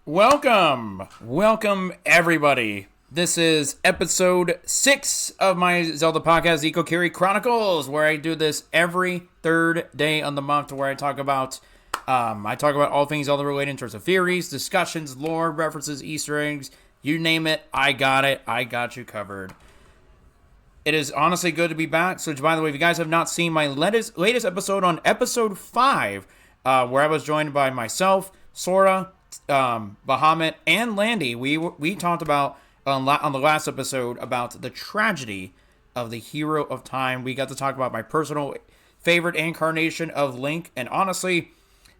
Welcome everybody. This is episode 6 of my Zelda podcast, the Kokiri Chronicles, where I do this every third day of the month, where I talk about all things Zelda related in terms of theories, discussions, lore, references, Easter eggs, you name it, I got it. I got you covered. It is honestly good to be back. So, by the way, if you guys have not seen my latest episode on episode 5, where I was joined by myself, Sora, Bahamut, and Landy, we talked about on the last episode about the tragedy of the hero of time. We got to talk about my personal favorite incarnation of Link, and honestly,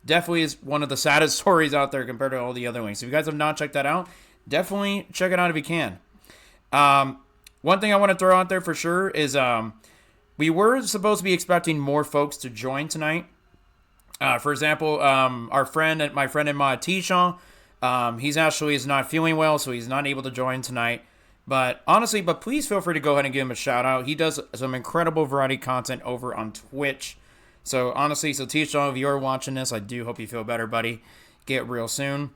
definitely is one of the saddest stories out there compared to all the other Links. If you guys have not checked that out, definitely check it out if you can. One thing I want to throw out there for sure is we were supposed to be expecting more folks to join tonight. For example, my friend and mod Tisha, he's actually is not feeling well, so he's not able to join tonight. But please feel free to go ahead and give him a shout out. He does some incredible variety content over on Twitch. So Tisha, if you're watching this, I do hope you feel better, buddy. Get real soon.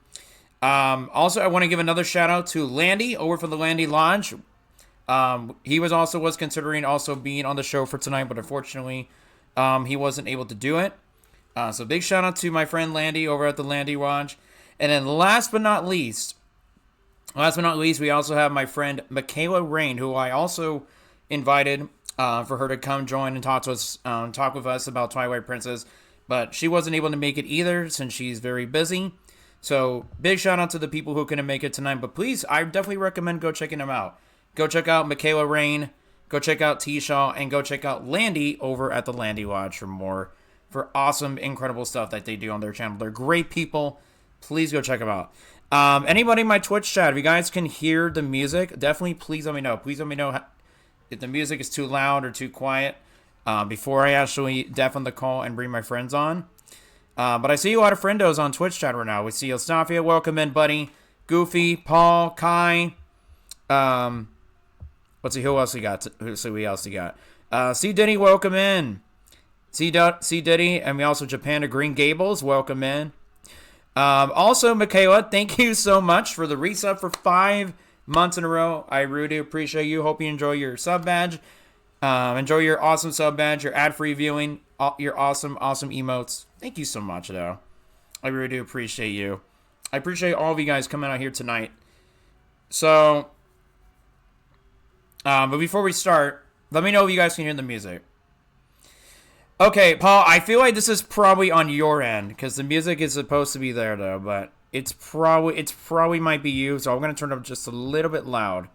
Also, I want to give another shout out to Landy over for the Landy Lodge. He was considering also being on the show for tonight, but unfortunately, he wasn't able to do it. So big shout out to my friend Landy over at the Landy Lodge. And then last but not least, we also have my friend Michaela Rain, who I also invited for her to come join and talk with us about Twilight Princess. But she wasn't able to make it either since she's very busy. So big shout out to the people who couldn't make it tonight. But please, I definitely recommend go checking them out. Go check out Michaela Rain, go check out T-Shaw, and go check out Landy over at the Landy Lodge for awesome, incredible stuff that they do on their channel. They're great people. Please go check them out. Anybody in my Twitch chat, if you guys can hear the music, definitely please let me know. Please let me know if the music is too loud or too quiet before I actually deafen the call and bring my friends on. But I see a lot of friendos on Twitch chat right now. We see Ostafia, welcome in, buddy. Goofy, Paul, Kai. Let's see who else we got. C Diddy, welcome in. C Diddy, and we also Japan to Green Gables, welcome in. Also, Michaela, thank you so much for the resub for 5 months in a row. I really appreciate you. Hope you enjoy your sub badge. Enjoy your awesome sub badge, your ad-free viewing, your awesome emotes. Thank you so much, though. I really do appreciate you. I appreciate all of you guys coming out here tonight. So, but before we start, let me know if you guys can hear the music. Okay, Paul, I feel like this is probably on your end, because the music is supposed to be there, though, but it's probably might be you, so I'm going to turn it up just a little bit loud.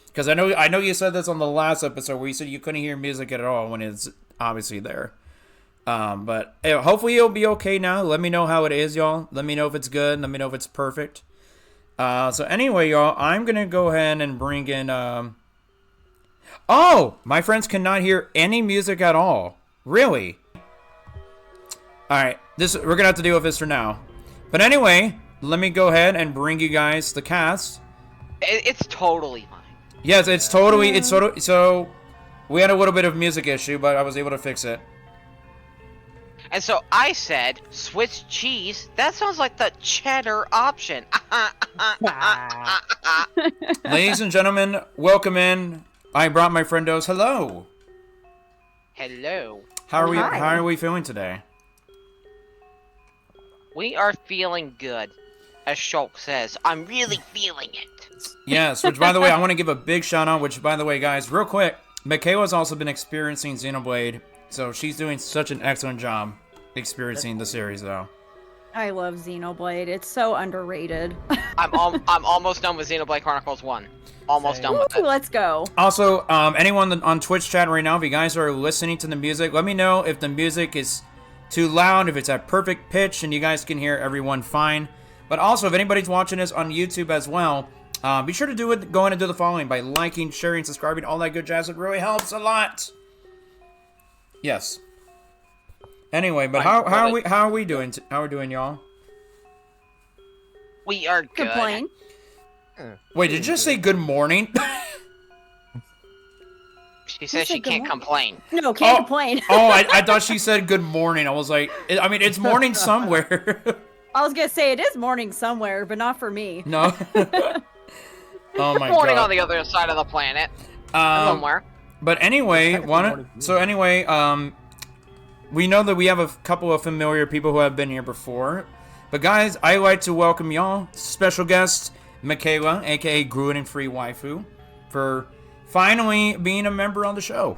Because I know you said this on the last episode, where you said you couldn't hear music at all when it's obviously there. But hopefully it'll be okay now. Let me know how it is, y'all. Let me know if it's good. Let me know if it's perfect. So anyway, y'all, I'm going to go ahead and bring in... Oh! My friends cannot hear any music at all. Really? Alright, we're going to have to deal with this for now. But anyway, let me go ahead and bring you guys the cast. It's totally fine. Yes, it's totally, so we had a little bit of music issue, but I was able to fix it. And so I said, Swiss cheese, that sounds like the cheddar option. Ladies and gentlemen, welcome in. I brought my friendos. Hello. Hello. How are we feeling today? We are feeling good. As Shulk says, I'm really feeling it. Yes, which by the way, I want to give a big shout out, which by the way, guys, real quick, Michaela's also been experiencing Xenoblade, so she's doing such an excellent job experiencing the series, though. I love Xenoblade. It's so underrated. I'm almost done with Xenoblade Chronicles 1. Almost done with it. Let's go. Also, anyone on Twitch chat right now, if you guys are listening to the music, let me know if the music is too loud, if it's at perfect pitch, and you guys can hear everyone fine. But also, if anybody's watching this on YouTube as well, be sure to go in and do the following by liking, sharing, subscribing, all that good jazz. It really helps a lot. Yes. Anyway, but how are we doing? How are we doing, y'all? We are good. Complain. Wait, did you just say good morning? She says she can't complain. No, can't complain. I thought she said good morning. I was like, I mean, it's morning somewhere. I was gonna say it is morning somewhere, but not for me. No. Oh my Morning god. on the other side of the planet. Um, Somewhere. but anyway, Technically morning for me. we know that we have a couple of familiar people who have been here before. But guys, I'd like to welcome y'all, special guest Michaela, aka gluten-free waifu, for finally being a member on the show.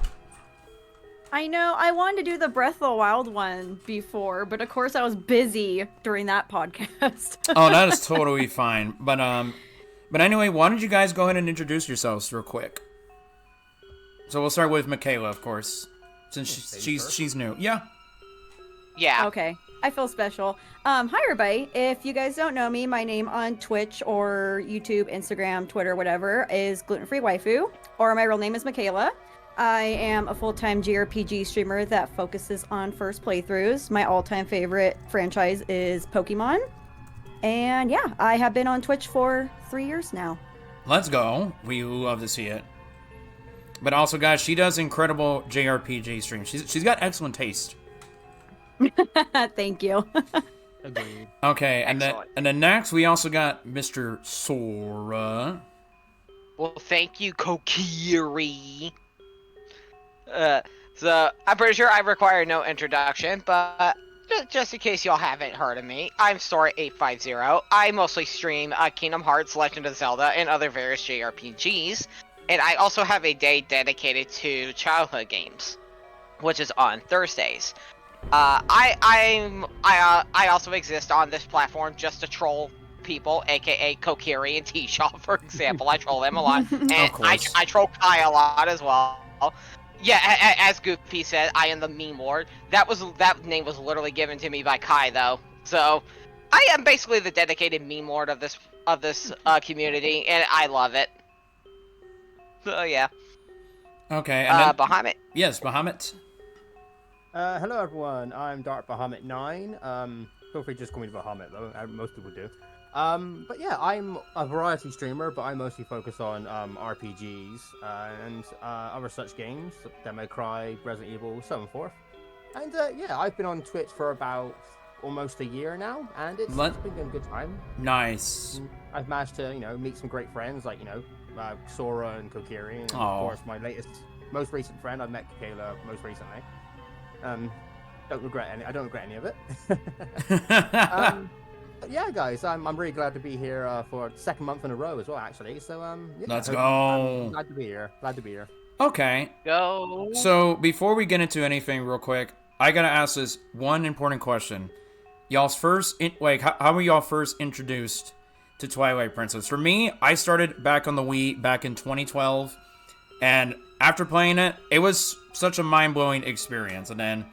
I know. I wanted to do the Breath of the Wild one before, but of course I was busy during that podcast. Oh, that is totally fine. But anyway, why don't you guys go ahead and introduce yourselves real quick? So we'll start with Michaela, of course, since she's new. Yeah. Yeah. Okay. I feel special. Hi everybody. If you guys don't know me, my name on Twitch or YouTube, Instagram, Twitter, whatever, is Gluten-Free Waifu, or my real name is Michaela. I am a full-time JRPG streamer that focuses on first playthroughs. My all-time favorite franchise is Pokemon. And yeah, I have been on Twitch for 3 years now. Let's go. We love to see it. But also, guys, she does incredible JRPG streams. She's got excellent taste. Thank you. Agreed. Okay, Excellent. and then next we also got Mr. Sora. Well, thank you, Kokiri. So I'm pretty sure I require no introduction, but just in case y'all haven't heard of me, I'm Sora850. I mostly stream Kingdom Hearts, Legend of Zelda, and other various JRPGs, and I also have a day dedicated to childhood games, which is on Thursdays. I also exist on this platform just to troll people, aka Kokiri and T-Shaw, for example. I troll them a lot, and I troll Kai a lot as well. Yeah, as Goofy said, I am the meme lord. That name was literally given to me by Kai, though. So, I am basically the dedicated meme lord of this community, and I love it. So yeah. Okay, and then, Bahamut. yes, Bahamut. Hello everyone, I'm DarkBahamut9. Feel free to just call me Bahamut though, most people do. But yeah, I'm a variety streamer, but I mostly focus on RPGs and other such games, Demo Cry, Resident Evil, so on and forth. And yeah, I've been on Twitch for about almost a year now, and it's been a good time. Nice. And I've managed to, meet some great friends like, Sora and Kokiri, and of course my most recent friend. I've met Michaela most recently. I don't regret any of it. But yeah, guys, I'm really glad to be here for the second month in a row as well, actually. So yeah, Let's go. I'm glad to be here. Okay. Go. So before we get into anything, real quick, I gotta ask this one important question. Y'all's first, how were y'all first introduced to Twilight Princess? For me, I started back on the Wii back in 2012, and after playing it, it was such a mind-blowing experience. And then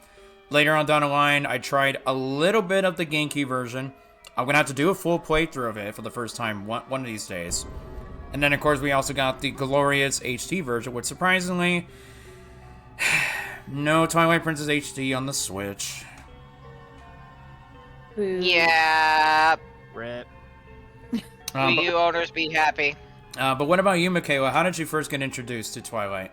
later on down the line, I tried a little bit of the GameCube version. I'm gonna have to do a full playthrough of it for the first time one of these days. And then, of course, we also got the glorious HD version, which surprisingly, no Twilight Princess HD on the Switch. Yeah. Rip. Wii U owners be happy. But what about you, Michaela? How did you first get introduced to Twilight?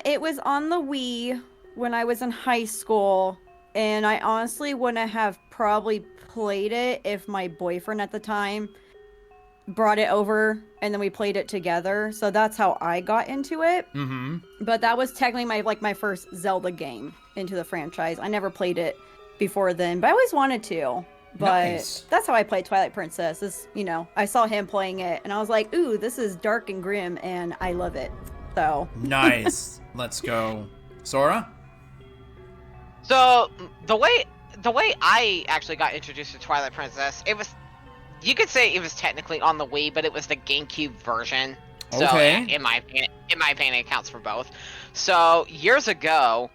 It was on the Wii when I was in high school, and I honestly wouldn't have probably played it if my boyfriend at the time brought it over and then we played it together. So that's how I got into it. Mm-hmm. But that was technically my first Zelda game into the franchise. I never played it before then, but I always wanted to. But Nice. that's how I played Twilight Princess. Is, I saw him playing it and I was like, ooh, this is dark and grim and I love it. So Nice. Let's go. Sora? So the way I actually got introduced to Twilight Princess, you could say it was technically on the Wii, but it was the GameCube version. So Okay. in my opinion, it counts for both. So years ago,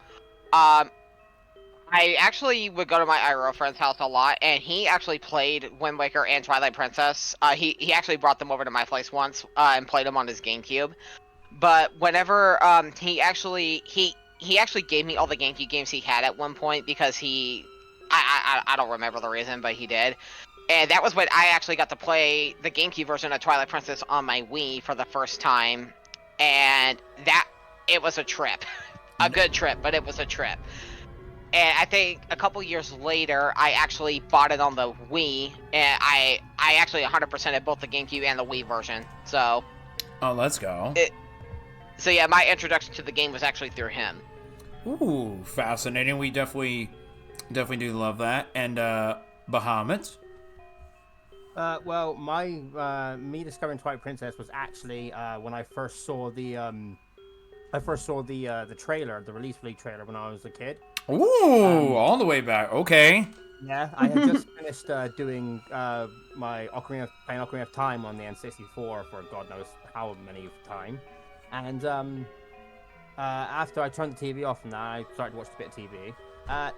I actually would go to my IRL friend's house a lot, and he actually played Wind Waker and Twilight Princess. He actually brought them over to my place once and played them on his GameCube. But whenever he actually gave me all the GameCube games he had at one point because I don't remember the reason, but he did. And that was when I actually got to play the GameCube version of Twilight Princess on my Wii for the first time, and it was a trip. A good trip, but it was a trip. And I think a couple years later, I actually bought it on the Wii, and I actually 100%ed both the GameCube and the Wii version. So. Oh, let's go. So yeah, my introduction to the game was actually through him. Ooh, fascinating. We definitely do love that. And Bahamut. Well, me discovering Twilight Princess was actually when I first saw the trailer, the release trailer when I was a kid. Ooh, all the way back. Okay. Yeah, I had just finished doing my playing Ocarina of Time on the N64 for God knows how many time, and after I turned the TV off and that, I started to watch a bit of TV.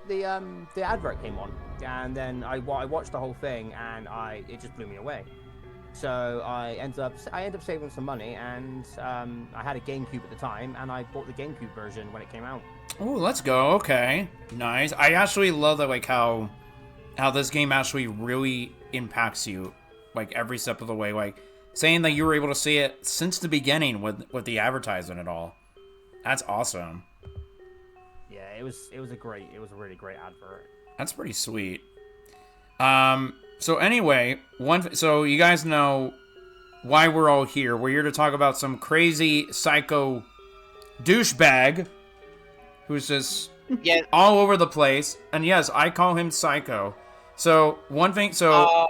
The advert came on, and then I watched the whole thing, and it just blew me away. So I ended up saving some money, and I had a GameCube at the time, and I bought the GameCube version when it came out. Oh, let's go. Okay, nice. I actually love that, like how this game actually really impacts you, like every step of the way. Like saying that you were able to see it since the beginning with the advertisement and all. That's awesome. Yeah, it was a really great advert. That's pretty sweet. So anyway, so you guys know why we're all here. We're here to talk about some crazy psycho douchebag who's just all over the place. And yes, I call him Psycho. So one thing, to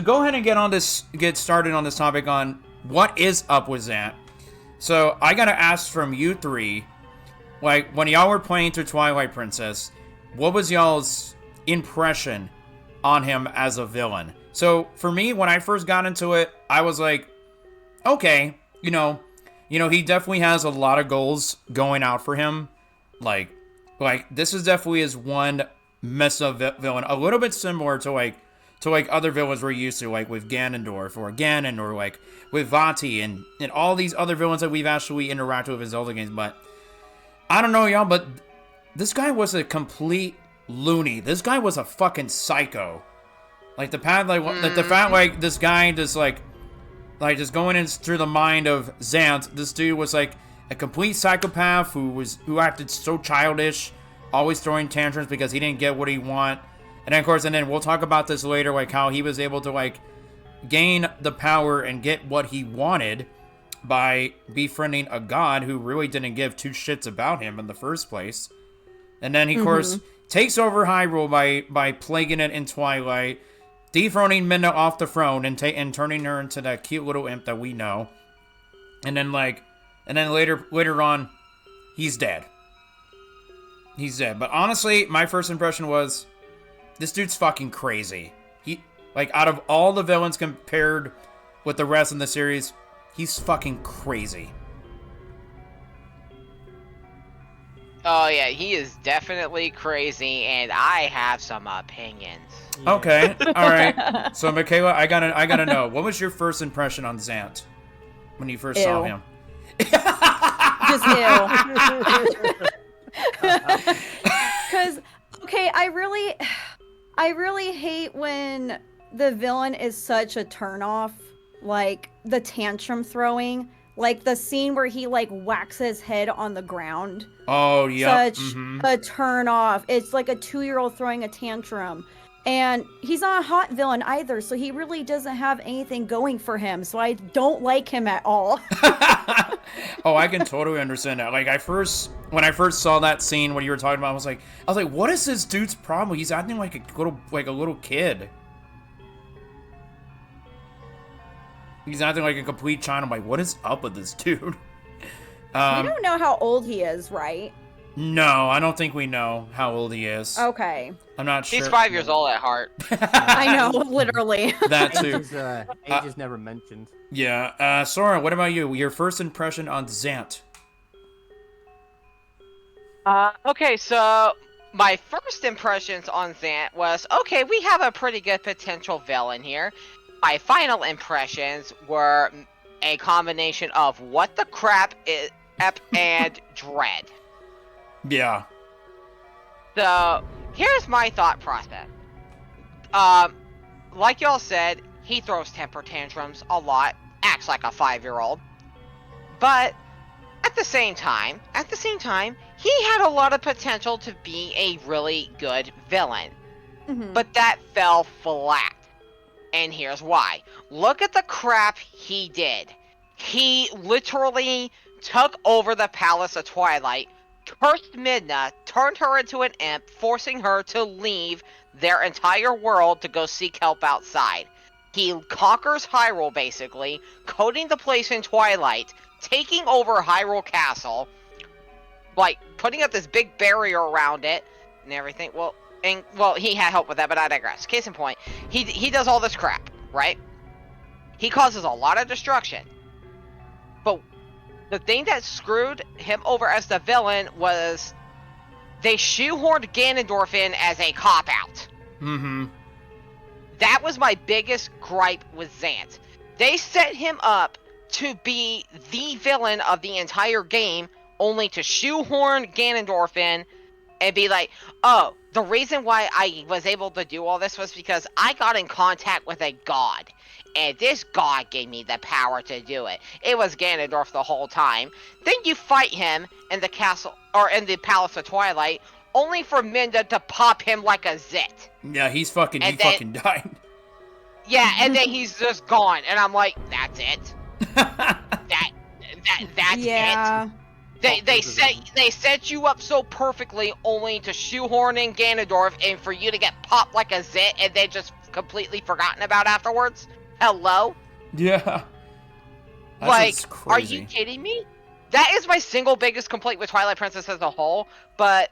go ahead and get started on this topic on what is up with Zant. So I gotta ask from you three, like when y'all were playing through Twilight Princess, what was y'all's impression on him as a villain? So for me, when I first got into it, I was like, okay, you know, he definitely has a lot of goals going out for him. Like this is definitely his one mess up villain, a little bit similar to other villains we're used to, like with Ganondorf or Ganon, or like with Vati and all these other villains that we've actually interacted with in Zelda games. But I don't know, y'all, but this guy was a complete loony. This guy was a fucking psycho. Like the fact like this guy just just going in through the mind of Zant, this dude was like a complete psychopath who acted so childish, always throwing tantrums because he didn't get what he want. And then, of course, we'll talk about this later, like how he was able to like gain the power and get what he wanted by befriending a god who really didn't give two shits about him in the first place. And then he, of course, takes over Hyrule by plaguing it in Twilight, dethroning Midna off the throne and turning her into that cute little imp that we know. And then later on, he's dead. He's dead. But honestly, my first impression was, this dude's fucking crazy. He, like, out of all the villains compared with the rest in the series, he's fucking crazy. Oh yeah, he is definitely crazy, and I have some opinions. Yeah. Okay, all right. So Michaela, I gotta know, what was your first impression on Zant when you first saw him? Just ew. Because I really hate when the villain is such a turnoff, like the tantrum throwing, like the scene where he like whacks his head on the ground. Oh yeah, such a turn off. It's like a 2-year-old throwing a tantrum, and he's not a hot villain either, so he really doesn't have anything going for him. So I don't like him at all. Oh, I can totally understand that. Like when I first saw that scene, what you were talking about, I was like, what is this dude's problem? He's acting like a little kid. He's acting like a complete child. I'm like, what is up with this dude? We don't know how old he is, right? No, I don't think we know how old he is. Okay. I'm not sure. He's 5 years old at heart. I know, literally. That too. Age is never mentioned. Yeah. Sora, what about you? Your first impression on Zant? Okay, so my first impressions on Zant was, okay, we have a pretty good potential villain here. My final impressions were a combination of what the crap is and dread. Yeah. So here's my thought process. Like y'all said, he throws temper tantrums a lot, acts like a 5-year-old. But at at the same time, he had a lot of potential to be a really good villain. Mhm. But that fell flat. And here's why. Look at the crap he did. He literally took over the Palace of Twilight, cursed Midna, turned her into an imp, forcing her to leave their entire world to go seek help outside. He conquers Hyrule, basically, coating the place in Twilight, taking over Hyrule Castle, like, putting up this big barrier around it, and everything. Well, he had help with that, but I digress. Case in point, he does all this crap, right? He causes a lot of destruction. But the thing that screwed him over as the villain was they shoehorned Ganondorf in as a cop-out. Mm-hmm. That was my biggest gripe with Zant. They set him up to be the villain of the entire game, only to shoehorn Ganondorf in and be like, oh, the reason why I was able to do all this was because I got in contact with a god. And this god gave me the power to do it. It was Ganondorf the whole time. Then you fight him in the castle, or in the Palace of Twilight, only for Minda to pop him like a zit. Yeah, he fucking died. Yeah, and then he's just gone. And I'm like, that's it? That's Yeah. it? They set you up so perfectly only to shoehorn in Ganondorf and for you to get popped like a zit and then just completely forgotten about afterwards? Hello? Yeah. Like, are you kidding me? That is my single biggest complaint with Twilight Princess as a whole, but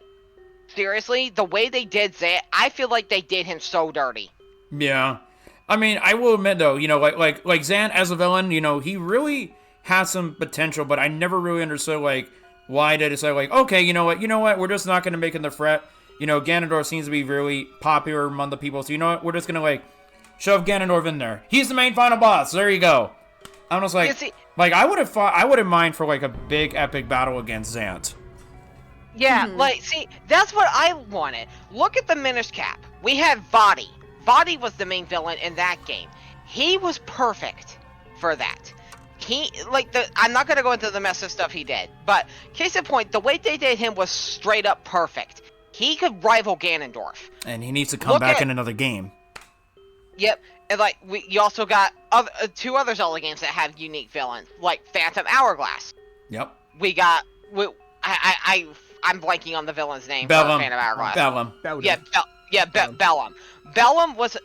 seriously, the way they did Zant, I feel like they did him so dirty. Yeah. I mean, I will admit though, you know, like Zant as a villain, you know, he really has some potential, but I never really understood like why they decided like, okay, you know what, we're just not gonna make him the threat. You know, Ganondorf seems to be really popular among the people, so you know what, we're just gonna like shove Ganondorf in there. He's the main final boss. There you go. I'm just like, I wouldn't mind for like a big epic battle against Zant. Yeah, like, see, that's what I wanted. Look at the Minish Cap. We had Vadi. Vadi was the main villain in that game. He was perfect for that. I'm not gonna go into the mess of stuff he did, but case in point, the way they did him was straight up perfect. He could rival Ganondorf. And he needs to come back in another game. Yep, and like, you also got two other Zelda games that have unique villains, like Phantom Hourglass. Yep. I'm blanking on the villain's name. Bellum. For Phantom Hourglass. Bellum. Bellum. Bellum was,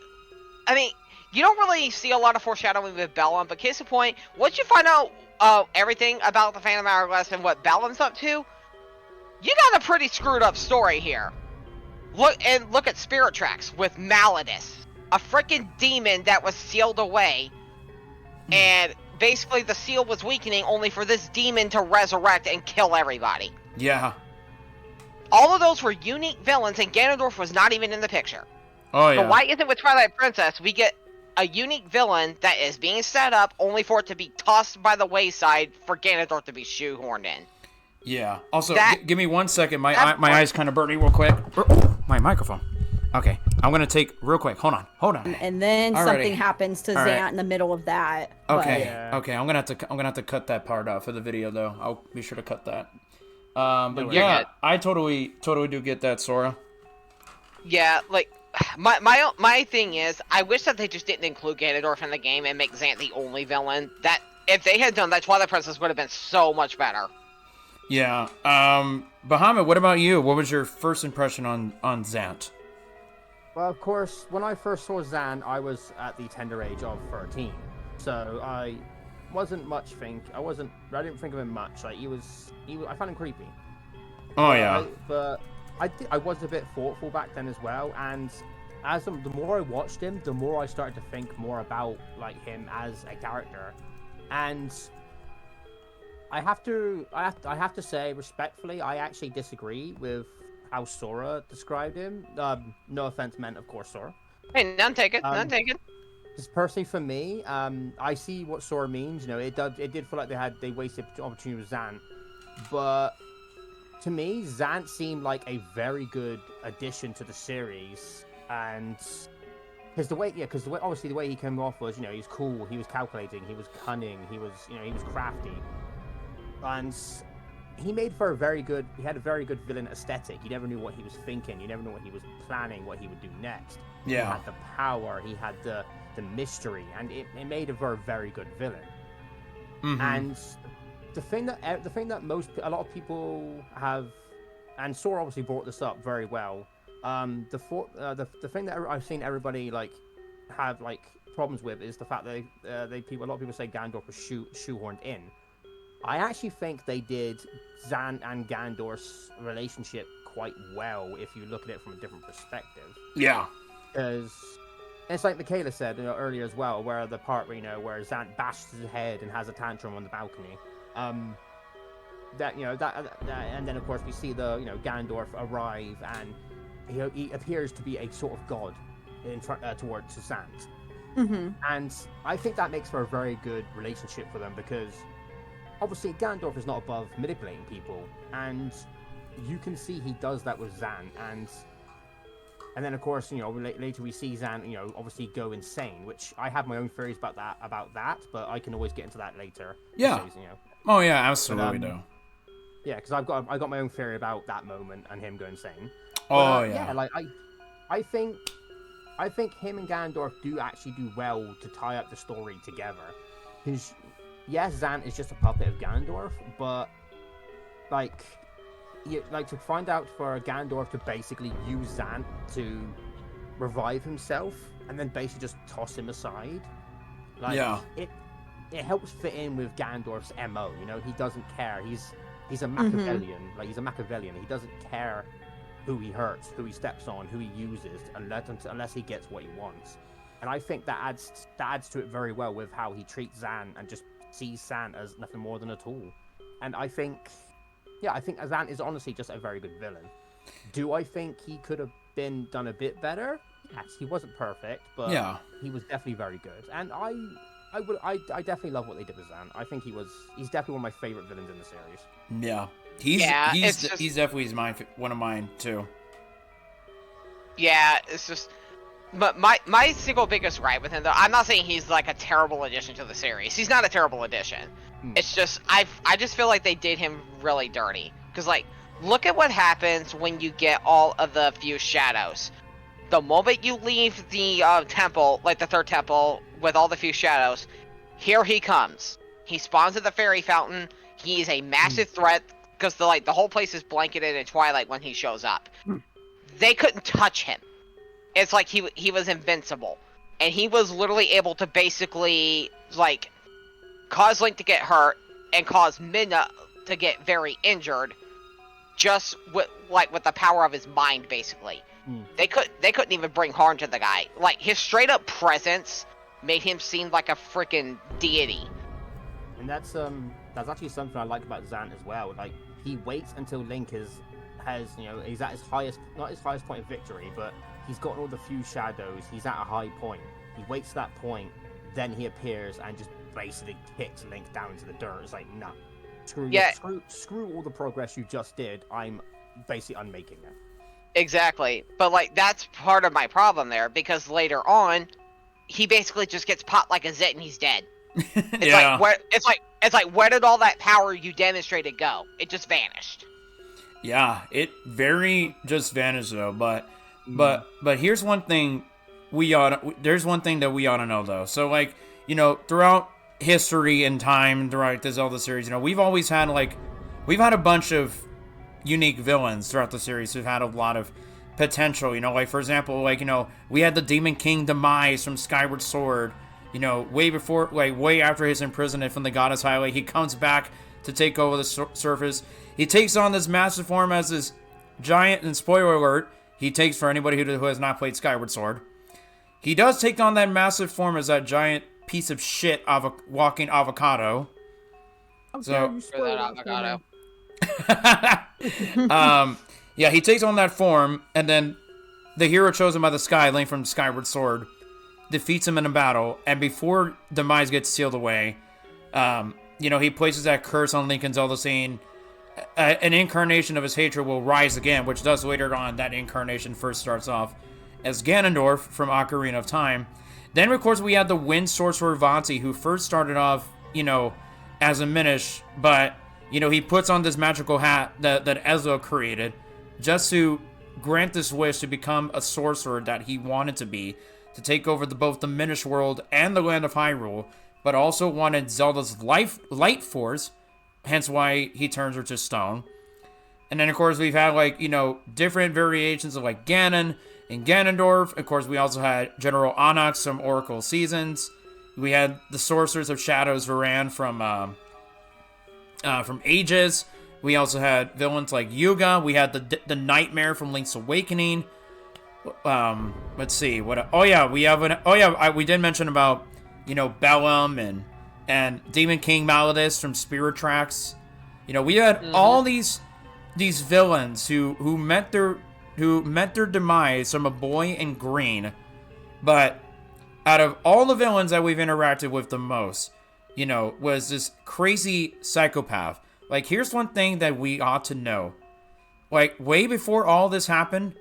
I mean, you don't really see a lot of foreshadowing with Bellum, but case in point, once you find out everything about the Phantom Hourglass and what Bellum's up to, you got a pretty screwed up story here. Look at Spirit Tracks with Malladus, a freaking demon that was sealed away, and basically the seal was weakening only for this demon to resurrect and kill everybody. Yeah. All of those were unique villains, and Ganondorf was not even in the picture. Oh yeah. But why isn't with Twilight Princess we get a unique villain that is being set up only for it to be tossed by the wayside for Ganondorf to be shoehorned in? Yeah. Also, give me 1 second. My eyes kind of burning real quick. My microphone. Okay. I'm going to take real quick. Hold on. And then Alrighty. something happens to All Zant right. in the middle of that. Okay. Yeah. Okay. I'm going to have to cut that part out for the video though. I'll be sure to cut that. But You're yeah, good. I totally do get that, Sora. Yeah, like, my thing is, I wish that they just didn't include Ganondorf in the game and make Zant the only villain. That, if they had done that, Twilight Princess would have been so much better. Yeah. Bahamut, what about you? What was your first impression on Zant? Well, of course, when I first saw Zan, I was at the tender age of 13, so I wasn't much I didn't think of him much. Like I found him creepy. Oh yeah. But I was a bit thoughtful back then as well, and the more I watched him, the more I started to think more about like him as a character, and I have to say respectfully, I actually disagree with how Sora described him. No offense meant, of course, Sora. Hey, none taken. Just personally for me, I see what Sora means. You know, it did feel like they wasted opportunity with Zant, but to me, Zant seemed like a very good addition to the series, and because the way he came off was, you know, he was cool, he was calculating, he was cunning, he was crafty, and he made for a very good. He had a very good villain aesthetic. You never knew what he was thinking. You never knew what he was planning, what he would do next. Yeah. He had the power. He had the mystery, and it made a very, very good villain. Mm-hmm. And the thing that a lot of people have, and Sora obviously brought this up very well. The thing that I've seen everybody like have like problems with is the fact that a lot of people say Gandalf was shoehorned in. I actually think they did Zant and Gandorf's relationship quite well if you look at it from a different perspective. Yeah. Because it's like Michaela said earlier as well, where the part where Zant bashes his head and has a tantrum on the balcony. And then of course we see Gandalf arrive, and he appears to be a sort of god towards Zant. Mm-hmm. And I think that makes for a very good relationship for them, because obviously Gandalf is not above manipulating people, and you can see he does that with Zant, and then of course later we see Zant obviously go insane, which I have my own theories about that, but I can always get into that later. Yeah. Oh yeah, absolutely. But, yeah, because I got my own theory about that moment and him going insane. Oh But, yeah. like I think him and Gandalf do actually do well to tie up the story together. Because yes, Zant is just a puppet of Gandalf, but to find out for Gandalf to basically use Zant to revive himself and then basically just toss him aside, it helps fit in with Gandalf's MO. He doesn't care. He's a Machiavellian. Mm-hmm. He's a Machiavellian. He doesn't care who he hurts, who he steps on, who he uses, unless he gets what he wants. And I think that adds to it very well with how he treats Zant and just sees Zant as nothing more than a tool. And I think Zant is honestly just a very good villain. Do I think he could have been done a bit better? Yes, he wasn't perfect, but he was definitely very good. And I definitely love what they did with Zant. I think he's definitely one of my favorite villains in the series. Yeah. He's definitely one of mine too. Yeah, it's just. But my single biggest gripe with him, though, I'm not saying he's like a terrible addition to the series. He's not a terrible addition. It's just I just feel like they did him really dirty. Because look at what happens when you get all of the fused shadows. The moment you leave the temple, like the third temple, with all the fused shadows, here he comes. He spawns at the fairy fountain. He is a massive threat because the whole place is blanketed in twilight when he shows up. They couldn't touch him. It's like he was invincible, and he was literally able to basically cause Link to get hurt and cause Midna to get very injured, just with the power of his mind. Basically, they couldn't even bring harm to the guy. His straight up presence made him seem like a freaking deity. And that's actually something I like about Zant as well. He waits until Link he's at his highest, not his highest point of victory, but he's got all the few shadows. He's at a high point. He waits to that point, then he appears and just basically kicks Link down into the dirt. It's like, nah, screw all the progress you just did. I'm basically unmaking it. Exactly, but that's part of my problem there, because later on, he basically just gets popped like a zit and he's dead. It's where did all that power you demonstrated go? It just vanished. Yeah, it very just vanished though. But here's one thing there's one thing that we ought to know though. So throughout history and time, throughout the Zelda series, we've always had we've had a bunch of unique villains throughout the series who've had a lot of potential. For example, we had the Demon King Demise from Skyward Sword. Way before, way after his imprisonment from the Goddess Highway, he comes back to take over the surface. He takes on this massive form as this giant, and spoiler alert, he takes, for anybody who has not played Skyward Sword, he does take on that massive form as that giant piece of shit walking avocado. So, for that avocado. Yeah, he takes on that form, and then the hero chosen by the sky, Link from Skyward Sword, defeats him in a battle, and before Demise gets sealed away, he places that curse on Link and Zelda, saying an incarnation of his hatred will rise again, which does later on, that incarnation first starts off as Ganondorf from Ocarina of Time. Then, of course, we had the Wind Sorcerer Vanti, who first started off, as a Minish, but he puts on this magical hat that Ezra created just to grant this wish to become a sorcerer that he wanted to be, to take over both the Minish world and the land of Hyrule, but also wanted Zelda's light force, hence why he turns her to stone. And then, of course, we've had, like, different variations of, like, Ganon and Ganondorf. Of course, we also had General Onyx from Oracle Seasons. We had the Sorcerers of Shadows Varan from Ages. We also had villains like Yuga. We had the Nightmare from Link's Awakening. Let's see what. We did mention about Bellum and Demon King Malladus from Spirit Tracks. We had all these villains who met their demise from a boy in green. But out of all the villains that we've interacted with the most, was this crazy psychopath. Like, here's one thing that we ought to know. Like, way before all this happened,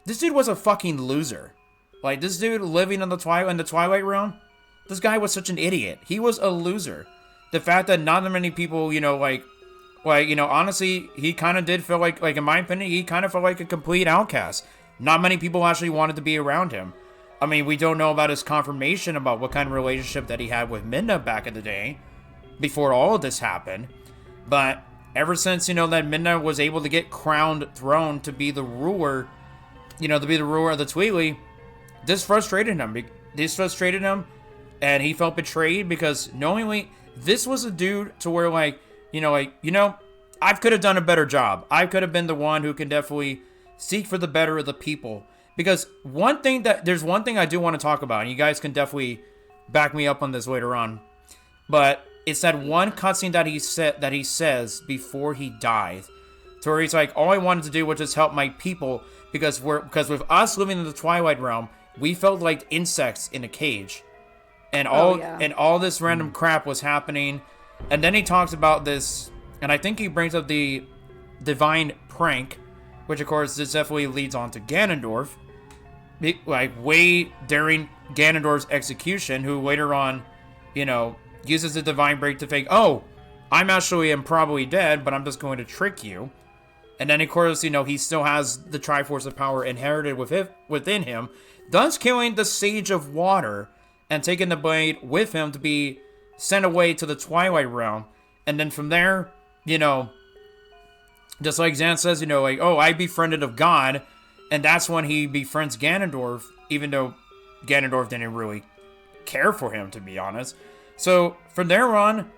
this dude was a fucking loser. Like, this dude living in the Twilight Realm, this guy was such an idiot. He was a loser. The fact that not that many people, honestly, he kind of did feel like in my opinion, he kind of felt like a complete outcast. Not many people actually wanted to be around him. I mean, we don't know about his confirmation about what kind of relationship that he had with Midna back in the day, before all of this happened. But ever since, that Midna was able to get crowned throne to be the ruler, of the Tweely, this frustrated him. And he felt betrayed because knowingly, this was a dude to where, I could have done a better job. I could have been the one who can definitely seek for the better of the people. Because there's one thing I do want to talk about, and you guys can definitely back me up on this later on. But it's that one cutscene that he says before he dies, to where he's like, all I wanted to do was just help my people, because with us living in the Twilight Realm, we felt like insects in a cage. And all this random crap was happening. And then he talks about this, and I think he brings up the divine prank, which of course this definitely leads on to Ganondorf. Like, way during Ganondorf's execution, who later on, uses the divine break to fake, oh, I'm probably dead, but I'm just going to trick you. And then, of course, he still has the Triforce of Power inherited within him, thus killing the Sage of Water and taking the blade with him to be sent away to the Twilight Realm. And then from there, just like Zant says, I befriended of God, and that's when he befriends Ganondorf, even though Ganondorf didn't really care for him, to be honest. So, from there on,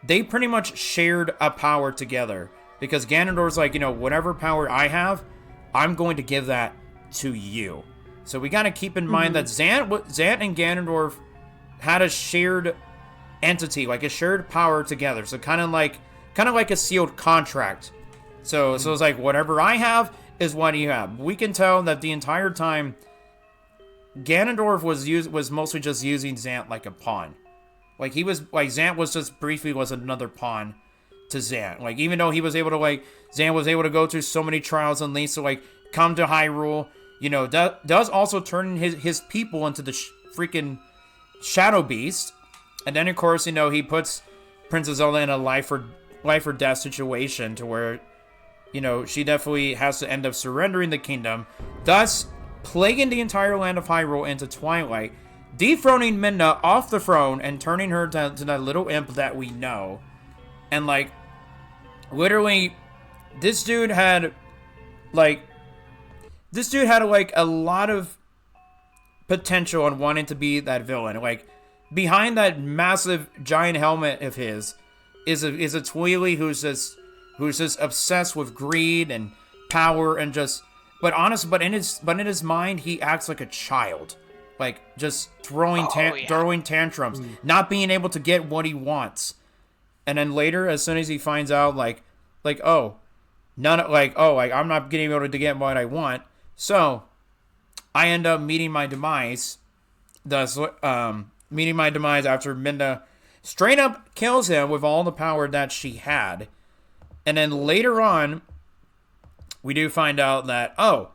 they pretty much shared a power together. Because Ganondorf's like, whatever power I have, I'm going to give that to you. So we gotta keep in mind that Zant and Ganondorf had a shared entity, like a shared power together. So kind of like a sealed contract. So it's like, whatever I have is what you have. We can tell that the entire time, Ganondorf was mostly just using Zant like a pawn. Like, Zant was just briefly was another pawn to Zant. Like, even though he was able to, Zant was able to go through so many trials and lengths to, come to Hyrule, does also turn his people into the freaking Shadow Beast. And then, of course, he puts Princess Zelda in a life or death situation to where, she definitely has to end up surrendering the kingdom, thus plaguing the entire land of Hyrule into Twilight, dethroning Midna off the throne and turning her to that little imp that we know. And, literally, this dude had a lot of potential on wanting to be that villain. Behind that massive giant helmet of his is a Tweely who's just obsessed with greed and power and but in his mind he acts like a child, just throwing tantrums, not being able to get what he wants. And then later, as soon as he finds out, I'm not getting able to get what I want, so I end up meeting my demise. Thus, meeting my demise after Midna straight up kills him with all the power that she had. And then later on, we do find out that, I'm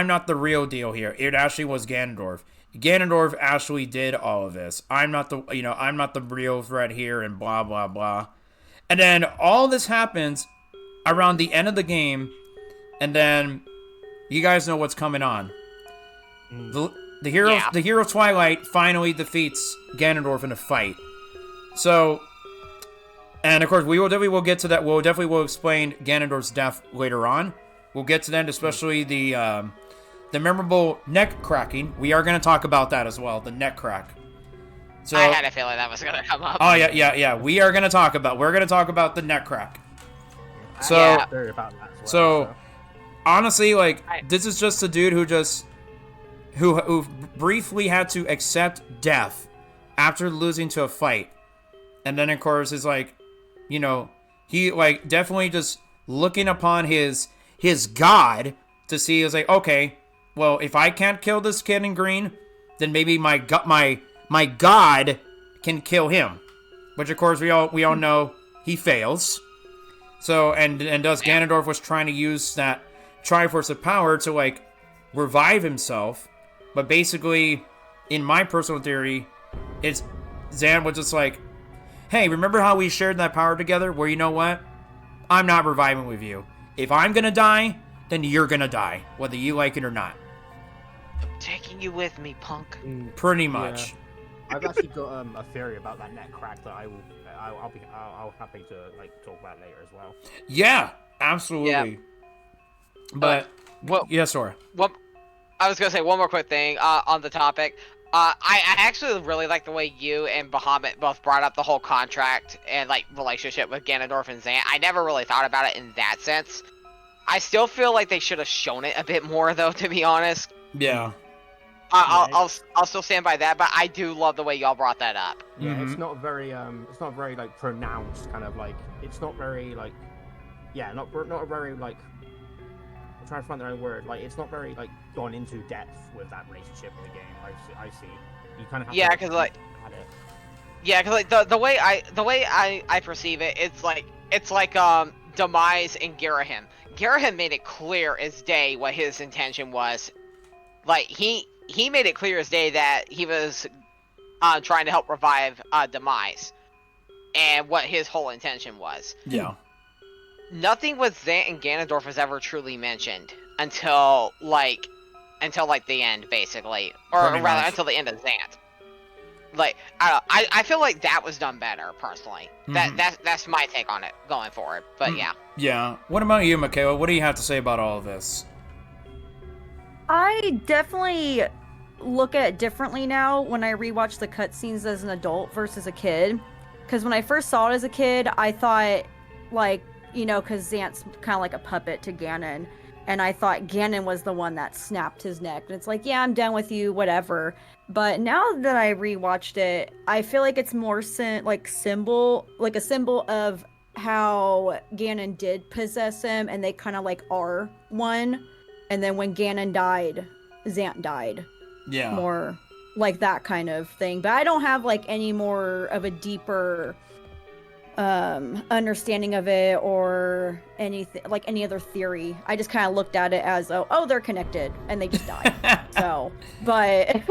not the real deal here. It actually was Ganondorf. Ganondorf actually did all of this. I'm not the real threat here, and blah blah blah. And then all this happens around the end of the game, and then you guys know what's coming on. The hero of Twilight finally defeats Ganondorf in a fight. So, and of course, we'll get to that. We'll definitely explain Ganondorf's death later on. We'll get to that, especially the memorable neck cracking. We are going to talk about that as well, the neck crack. So, I had a feeling that was gonna come up. Oh yeah. We're gonna talk about the neck crack. So, so honestly, like, this is just a dude who briefly had to accept death after losing to a fight, and then of course is like, you know, he like definitely just looking upon his god to see is like, okay, well, if I can't kill this kid in green, then maybe my god can kill him, which of course we all know he fails. So and thus Ganondorf was trying to use that Triforce of Power to like revive himself, but basically, in my personal theory, it's Zant was just like, hey, remember how we shared that power together? Well, you know what? I'm not reviving with you. If I'm gonna die, then you're gonna die, whether you like it or not. Taking you with me, punk. Pretty much. Yeah. I've actually got a theory about that neck crack that I'll happy to like talk about later as well. Yeah, absolutely. Yeah. But well, yeah, Sora. Well, I was gonna say one more quick thing on the topic. I actually really like the way you and Bahamut both brought up the whole contract and like relationship with Ganondorf and Zant. I never really thought about it in that sense. I still feel like they should have shown it a bit more, though, to be honest. Yeah. I'll still stand by that, but I do love the way y'all brought that up. Yeah, Mm-hmm. it's not very like pronounced, kind of like, it's not very like, yeah, not a very like, I'm trying to find the right word, like, it's not very like gone into depth with that relationship in the game. I see. You kind of have Yeah, to, because like, add it. yeah, because like the way I perceive it, it's like Demise and Girahim. Girahim made it clear as day what his intention was. Like he made it clear as day that he was trying to help revive Demise, and what his whole intention was. Yeah. Nothing with Zant and Ganondorf was ever truly mentioned until the end, basically, or Pretty rather much. until the end of Zant. Like I feel like that was done better personally. That's my take on it going forward. But yeah. Yeah. What about you, Michaela? What do you have to say about all of this? I definitely look at it differently now when I rewatch the cutscenes as an adult versus a kid. Because when I first saw it as a kid, I thought, like, you know, because Zant's kind of like a puppet to Ganon. And I thought Ganon was the one that snapped his neck. And it's like, yeah, I'm done with you, whatever. But now that I rewatched it, I feel like it's more a symbol of how Ganon did possess him, and they kind of like are one. And then when Ganon died, Zant died. Yeah. More like that kind of thing. But I don't have like any more of a deeper understanding of it or anything, like any other theory. I just kind of looked at it as, oh, they're connected and they just died. So, but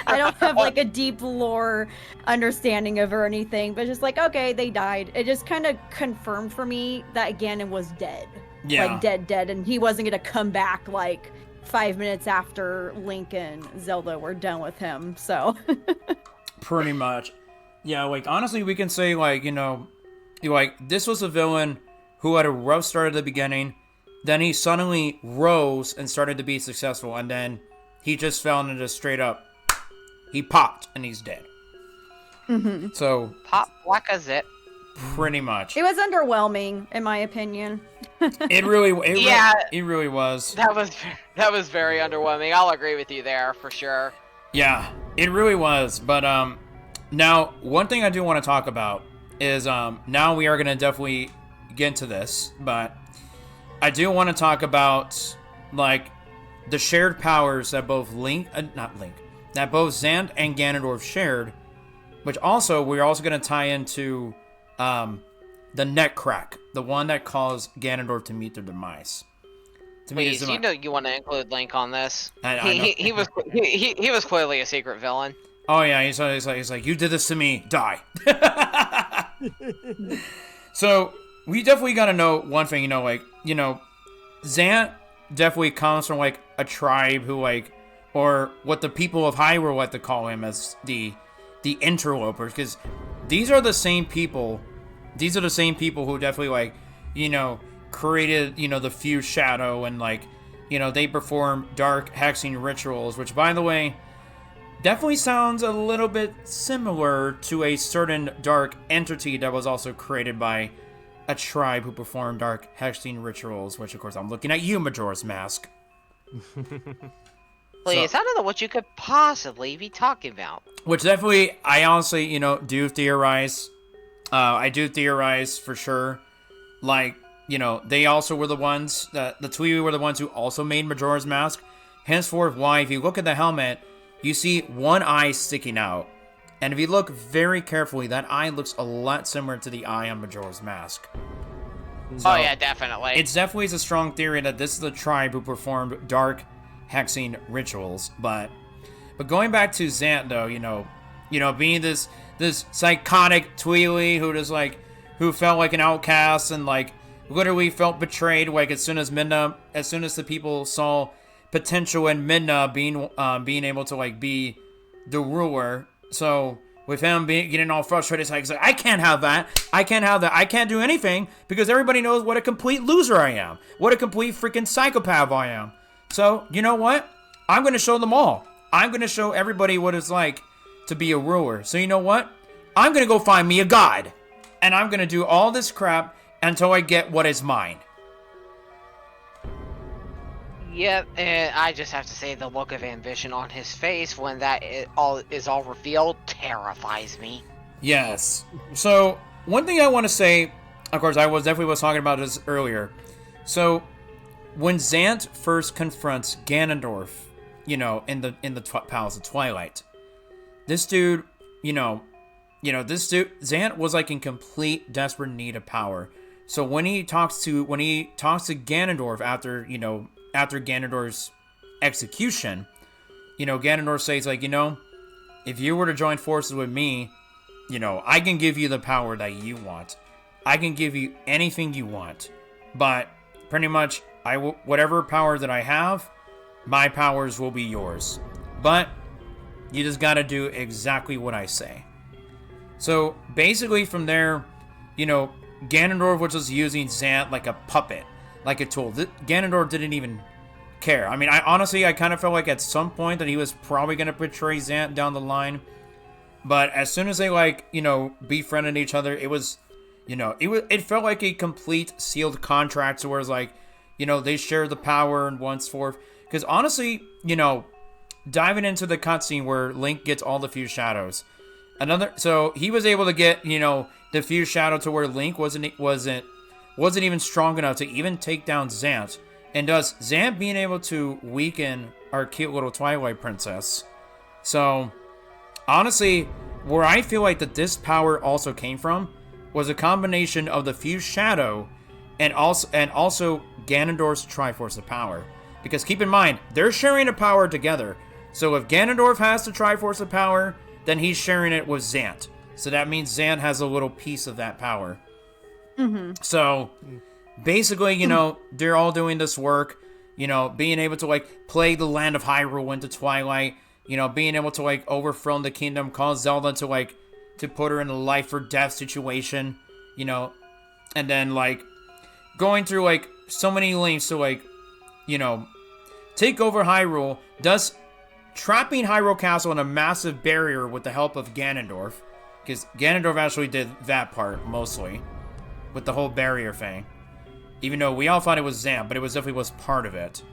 I don't have like a deep lore understanding of or anything, but just like, okay, they died. It just kind of confirmed for me that Ganon was dead. Yeah. Like dead, and he wasn't gonna come back like 5 minutes after Link and Zelda were done with him. So Pretty much. Yeah, like, honestly, we can say, like, you know, like, this was a villain who had a rough start at the beginning, then he suddenly rose and started to be successful, and then he just fell into just straight up, he popped, and he's dead. mm-hmm. So, Pop like a zip. pretty much. It was underwhelming, in my opinion. It really was. That was very underwhelming. I'll agree with you there for sure. Yeah, it really was. But now one thing I do want to talk about is now we are gonna definitely get into this, but I do want to talk about like the shared powers that both that both Zant and Ganondorf shared, which also we're also gonna tie into the neck crack, the one that caused Ganondorf to meet their demise. Please, you know you want to include Link on this. I know. He was clearly a secret villain. Oh yeah, he's like, you did this to me, die. So we definitely got to know one thing, Zant definitely comes from like a tribe who like, or what the people of Hyrule like to call him as the interlopers, because these are the same people. These are the same people who definitely like, created, the Fused Shadow, and like, they perform dark hexing rituals, which by the way, definitely sounds a little bit similar to a certain dark entity that was also created by a tribe who performed dark hexing rituals, which of course I'm looking at you, Majora's Mask. Please, I don't know what you could possibly be talking about. Which definitely, I honestly, do theorize. I do theorize for sure. Like, they also were the ones, the Twi'lek were the ones who also made Majora's Mask. Henceforth, why, if you look at the helmet, you see one eye sticking out. And if you look very carefully, that eye looks a lot similar to the eye on Majora's Mask. So, oh yeah, definitely. It's definitely a strong theory that this is the tribe who performed dark hexing rituals. But going back to Zant though, being this psychotic Twi'lek who felt like an outcast and like literally felt betrayed, like as soon as the people saw potential in Midna being able to like be the ruler. So with him getting all frustrated, he's like, I can't have that. I can't do anything because everybody knows what a complete loser I am. What a complete freaking psychopath I am. So, you know what? I'm going to show them all. I'm going to show everybody what it's like to be a ruler. So you know what? I'm going to go find me a god. And I'm going to do all this crap until I get what is mine. Yep, and I just have to say the look of ambition on his face when that is all revealed terrifies me. Yes. So, one thing I want to say, of course, I was definitely talking about this earlier. So, when Zant first confronts Ganondorf, in the Palace of Twilight, this dude, Zant was like in complete desperate need of power. So when he talks to Ganondorf after Ganondorf's execution, Ganondorf says like, if you were to join forces with me, I can give you the power that you want. I can give you anything you want. But pretty much whatever power that I have, my powers will be yours. But you just got to do exactly what I say. So basically from there, Ganondorf was just using Zant like a puppet, like a tool. Ganondorf didn't even care. I mean, I kind of felt like at some point that he was probably going to betray Zant down the line. But as soon as they befriended each other, it felt like a complete sealed contract. So where it's like, they share the power and once forth. Because honestly, diving into the cutscene where Link gets all the Fused Shadows, so he was able to get, the Fused Shadow to where Link wasn't even strong enough to even take down Zant. And thus, Zant being able to weaken our cute little Twilight Princess. So, honestly, where I feel like that this power also came from was a combination of the Fused Shadow and also Ganondorf's Triforce of Power. Because keep in mind, they're sharing a power together. So if Ganondorf has the Triforce of Power, then he's sharing it with Zant. So that means Zant has a little piece of that power. Mm-hmm. So basically, they're all doing this work, being able to play the land of Hyrule into Twilight, being able to overthrow the kingdom, cause Zelda to put her in a life or death situation, and then going through so many lengths to take over Hyrule, thus trapping Hyrule Castle in a massive barrier with the help of Ganondorf. Because Ganondorf actually did that part, mostly. With the whole barrier thing. Even though we all thought it was Zant, but it definitely was part of it.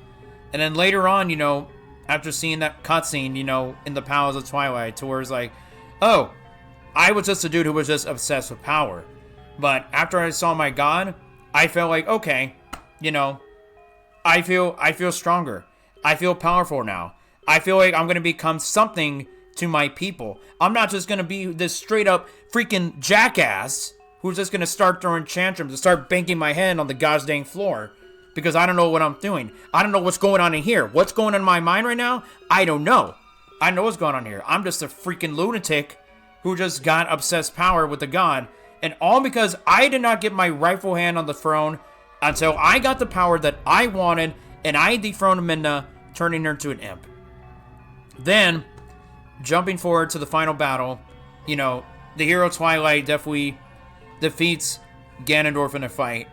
And then later on, after seeing that cutscene, in the Palace of Twilight, to where it's like, oh, I was just a dude who was just obsessed with power. But after I saw my god, I felt like, okay, I feel stronger. I feel powerful now. I feel like I'm going to become something to my people. I'm not just going to be this straight up freaking jackass who's just going to start throwing tantrums and start banging my head on the gosh dang floor because I don't know what I'm doing. I don't know what's going on in here. What's going on in my mind right now? I don't know. I know what's going on here. I'm just a freaking lunatic who just got obsessed power with the god And all because I did not get my rightful hand on the throne until I got the power that I wanted, and I dethroned Midna, turning her into an imp. Then, jumping forward to the final battle, you know, the hero Twilight definitely defeats Ganondorf in a fight.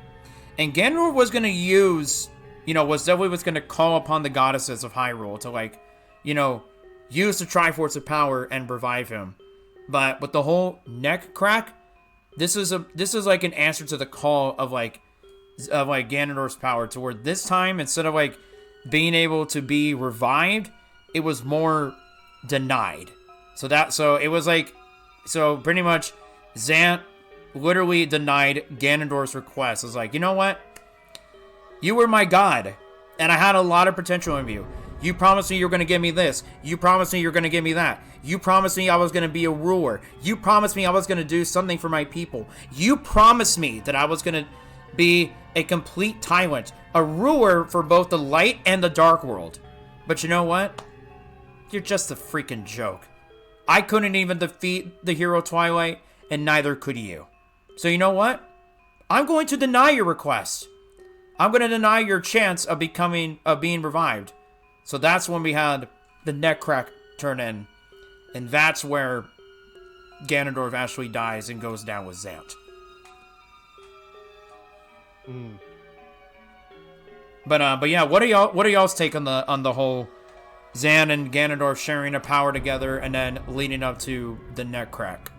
And Ganondorf was going to use, you know, was going to call upon the goddesses of Hyrule to, like, you know, use the Triforce of Power and revive him. But with the whole neck crack, this is like an answer to the call of Ganondorf's power, to where this time, instead of like being able to be revived, it was more denied. So pretty much Zant literally denied Ganondorf's request. It was like, you know what? You were my god, and I had a lot of potential in you. You promised me you were going to give me this. You promised me you were going to give me that. You promised me I was going to be a ruler. You promised me I was going to do something for my people. You promised me that I was going to be a complete tyrant, a ruler for both the light and the dark world. But you know what? You're just a freaking joke. I couldn't even defeat the hero Twilight, and neither could you. So you know what? I'm going to deny your request. I'm going to deny your chance of being revived. So that's when we had the neck crack turn in. And that's where Ganondorf actually dies and goes down with Zant. But yeah, what are y'all's take on the whole Zant and Ganondorf sharing a power together and then leading up to the neck crack?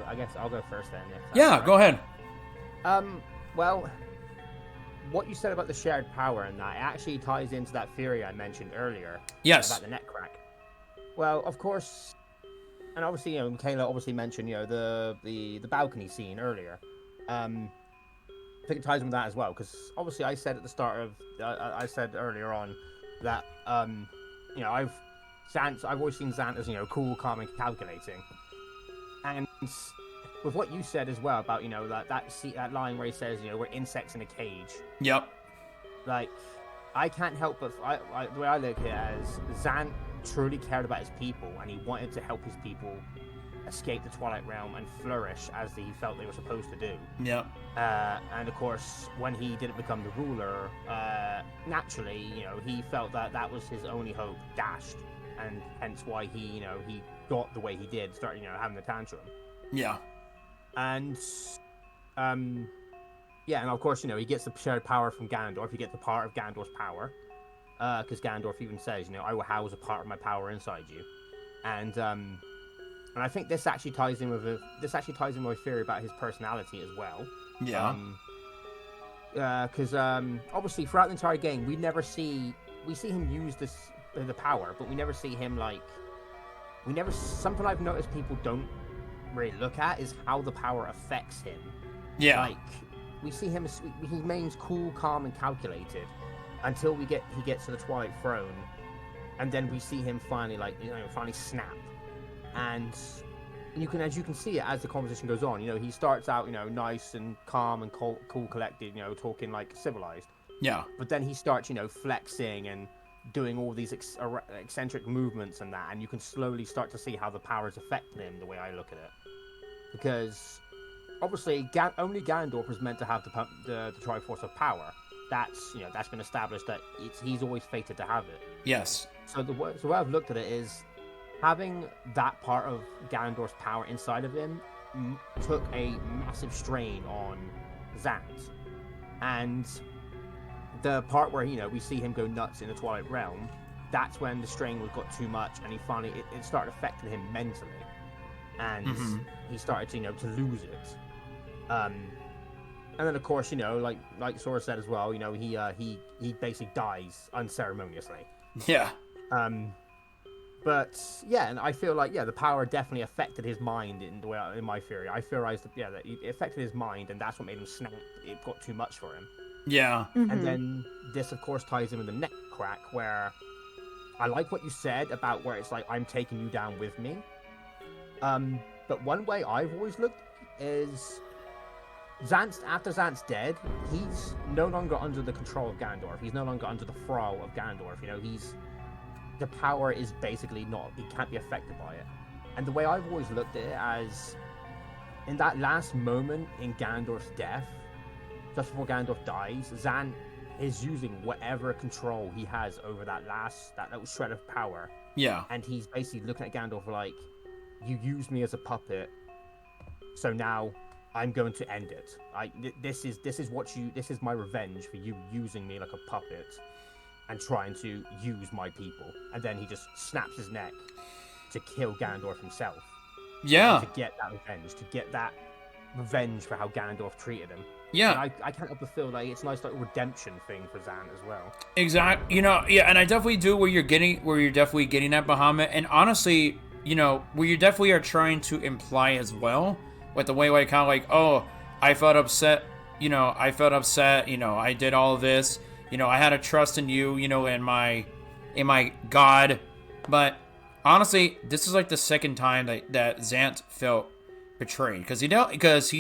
I guess I'll go first then. Yeah, right. Go ahead. Well, what you said about the shared power and that actually ties into that theory I mentioned earlier. Yes. About the neck crack. Well, of course, and obviously, you know, Michaela obviously mentioned, you know, the balcony scene earlier. I think it ties in with that as well, because obviously I said at the start of, I said earlier on that, you know, I've always seen Zant as, you know, cool, calm, and calculating. And with what you said as well about, you know, that line where he says, you know, we're insects in a cage. Yep. Like, I can't help but the way I look at it is Zant truly cared about his people, and he wanted to help his people escape the Twilight Realm and flourish as he felt they were supposed to do. Yep. And of course, when he didn't become the ruler, naturally, you know, he felt that was his only hope dashed, and hence why he got the way he did, starting, you know, having the tantrum. Yeah. And yeah, and of course, you know, he gets the shared power from Ganondorf. He gets the part of Ganondorf's power, because Ganondorf even says, you know, I will house a part of my power inside you. And I think this actually ties in with my theory about his personality as well. Yeah. Because obviously throughout the entire game, we see him use the power, but we never see him something I've noticed people don't really look at is how the power affects him. Yeah. Like, we see him he remains cool, calm, and calculated until he gets to the Twilight Throne, and then we see him finally snap. And as you can see it as the conversation goes on, you know, he starts out, you know, nice and calm and cool, collected, you know, talking like civilized. Yeah. But then he starts, you know, flexing and doing all these eccentric movements and that, and you can slowly start to see how the power is affecting him, the way I look at it. Because obviously only Ganondorf was meant to have the Triforce of Power. That's been established that he's always fated to have it. Yes. So the way I've looked at it is having that part of Ganondorf's power inside of him took a massive strain on Zant. And the part where, you know, we see him go nuts in the Twilight Realm, that's when the strain got too much, and he finally it started affecting him mentally, and he started to, you know, to lose it. And then of course, you know, like Sora said as well, you know, he basically dies unceremoniously. Yeah. But yeah, and I feel like, yeah, the power definitely affected his mind in my theory. I theorized that, yeah, that it affected his mind, and that's what made him snap. It got too much for him. Yeah. Mm-hmm. And then this, of course, ties in with the neck crack, where I like what you said about where it's like, I'm taking you down with me. But one way I've always looked is after Zant's dead, he's no longer under the control of Ganondorf. He's no longer under the thrall of Ganondorf. You know, the power is basically not, it can't be affected by it. And the way I've always looked at it as, in that last moment in Ganondorf's death, just before Ganondorf dies, Zant is using whatever control he has over that little shred of power. Yeah. And he's basically looking at Ganondorf like, you used me as a puppet, so now I'm going to end it. This is my revenge for you using me like a puppet and trying to use my people. And then he just snaps his neck to kill Ganondorf himself. Yeah. To get that revenge for how Ganondorf treated him. Yeah. And I can't help but feel like it's a nice like redemption thing for Zant as well. Exactly. You know, yeah, and I definitely do where you're definitely getting at Bahamut. And honestly, you know, where you definitely are trying to imply as well, with the way like kind of like, oh, I felt upset, you know, I did all of this, you know, I had a trust in you, you know, in my God. But honestly, this is like the second time that Zant felt betrayed, because he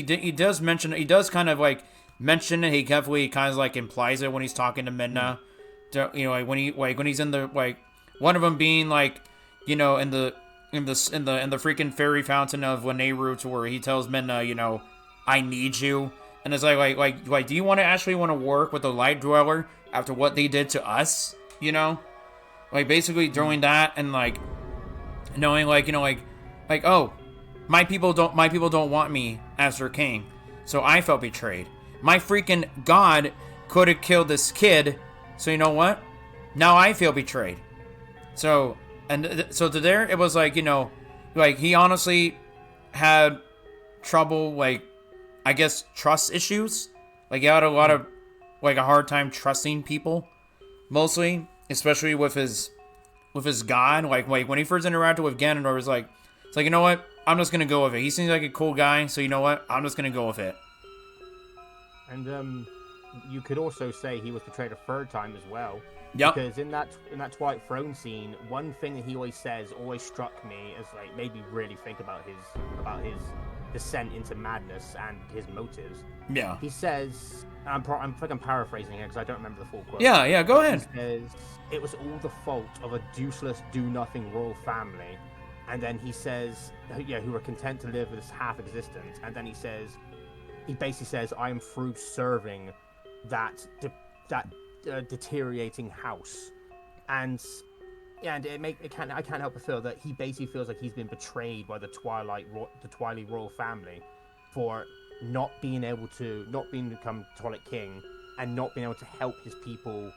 does kind of like mention it. He definitely kind of like implies it when he's talking to Midna. You know, like when he's in the like one of them being like, you know, in the freaking fairy fountain of Wanneru, to where he tells Midna, you know, I need you, and it's like do you actually want to work with the Light Dweller after what they did to us? You know, like basically doing that, and like knowing like, you know, like oh, my people don't want me as their king, so I felt betrayed. My freaking God could have killed this kid, so you know what? Now I feel betrayed. So so to there, it was like, you know, like he honestly had trouble, like, I guess, trust issues. Like he had a lot of, like, a hard time trusting people, mostly, especially with his God. Like when he first interacted with Ganondorf, it was like, it's like, you know what? I'm just gonna go with it. He seems like a cool guy, so you know what? I'm just gonna go with it. And you could also say he was betrayed a third time as well. Yep. Because in that Twilight Throne scene, one thing that he always says always struck me as like made me really think about his descent into madness and his motives. Yeah. He says, I'm paraphrasing here because I don't remember the full quote. Yeah, go ahead. He says, it was all the fault of a useless, do-nothing royal family. And then he says, yeah, who were content to live this half existence. And then he basically says, I am through serving that deteriorating house. And I can't help but feel that he basically feels like he's been betrayed by the Twilight royal family for not being become Twilight King and not being able to help his people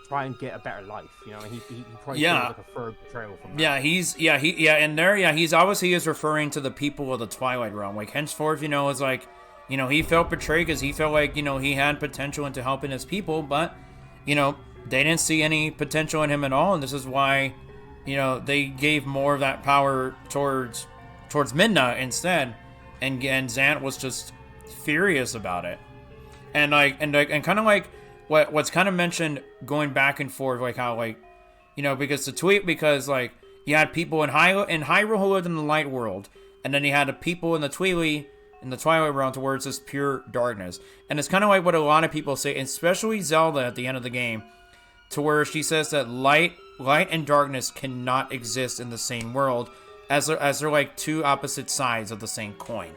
try and get a better life, you know. He probably feels like a third betrayal from that. He's obviously is referring to the people of the Twilight Realm. Like henceforth, you know, it's like, you know, he felt betrayed because he felt like, you know, he had potential into helping his people, but, you know, they didn't see any potential in him at all, and this is why, you know, they gave more of that power towards Midna instead, and Zant was just furious about it, and kind of like what's kind of mentioned going back and forth, like how, like, you know, because like you had people in Hyrule who lived in the light world, and then you had the people in the Twilight Realm towards this pure darkness. And it's kind of like what a lot of people say, especially Zelda at the end of the game, to where she says that light and darkness cannot exist in the same world, as they're like two opposite sides of the same coin.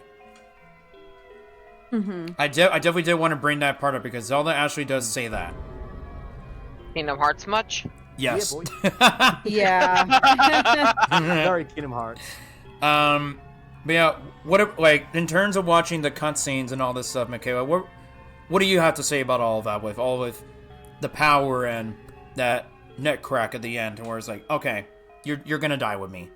Mm-hmm. I definitely did want to bring that part up because Zelda actually does say that. Kingdom Hearts much? Yes. Yeah. Very Kingdom Hearts. But yeah, like in terms of watching the cutscenes and all this stuff, Michaela, what do you have to say about all of that with the power and that neck crack at the end, where it's like, okay, you're gonna die with me?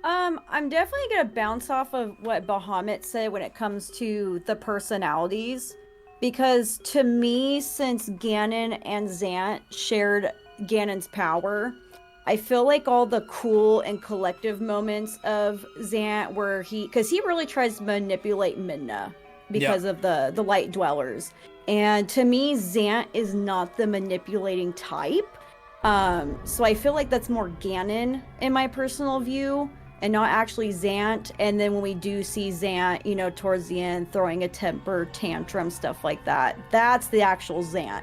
I'm definitely gonna bounce off of what Bahamut said when it comes to the personalities, because to me, since Ganon and Zant shared Ganon's power, I feel like all the cool and collective moments of Zant where because he really tries to manipulate Midna because of the light dwellers. And to me, Zant is not the manipulating type. So I feel like that's more Ganon in my personal view and not actually Zant. And then when we do see Zant, you know, towards the end throwing a temper tantrum, stuff like that, that's the actual Zant.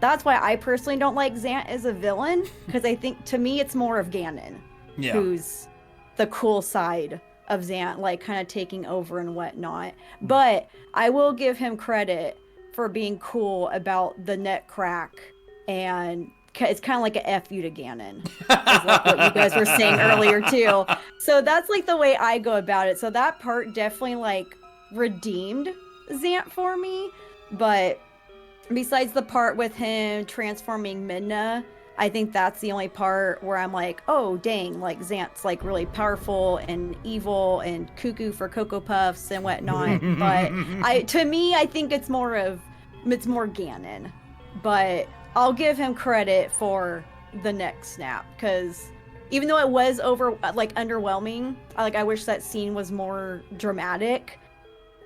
that's why I personally don't like Zant as a villain, because I think, to me, it's more of Ganon, who's the cool side of Zant, like, kind of taking over and whatnot. But I will give him credit for being cool about the net crack, and it's kind of like a F you to Ganon, is like what you guys were saying earlier, too. So that's, like, the way I go about it. So that part definitely, like, redeemed Zant for me, but besides the part with him transforming Midna, I think that's the only part where I'm like, oh dang, like Zant's like really powerful and evil and cuckoo for Cocoa Puffs and whatnot. But to me, I think it's more Ganon. But I'll give him credit for the neck snap, because even though it was underwhelming, I wish that scene was more dramatic.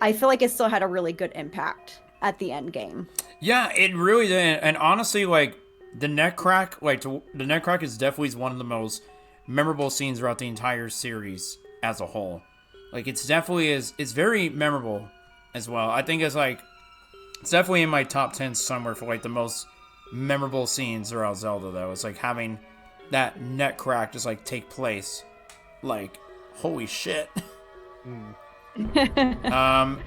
I feel like it still had a really good impact at the end game. Yeah, it really did. And honestly, like, the neck crack is definitely one of the most memorable scenes throughout the entire series as a whole. Like, it's very memorable as well. I think it's definitely in my top 10 somewhere for, like, the most memorable scenes throughout Zelda, though. It's like having that neck crack just, like, take place. Like, holy shit.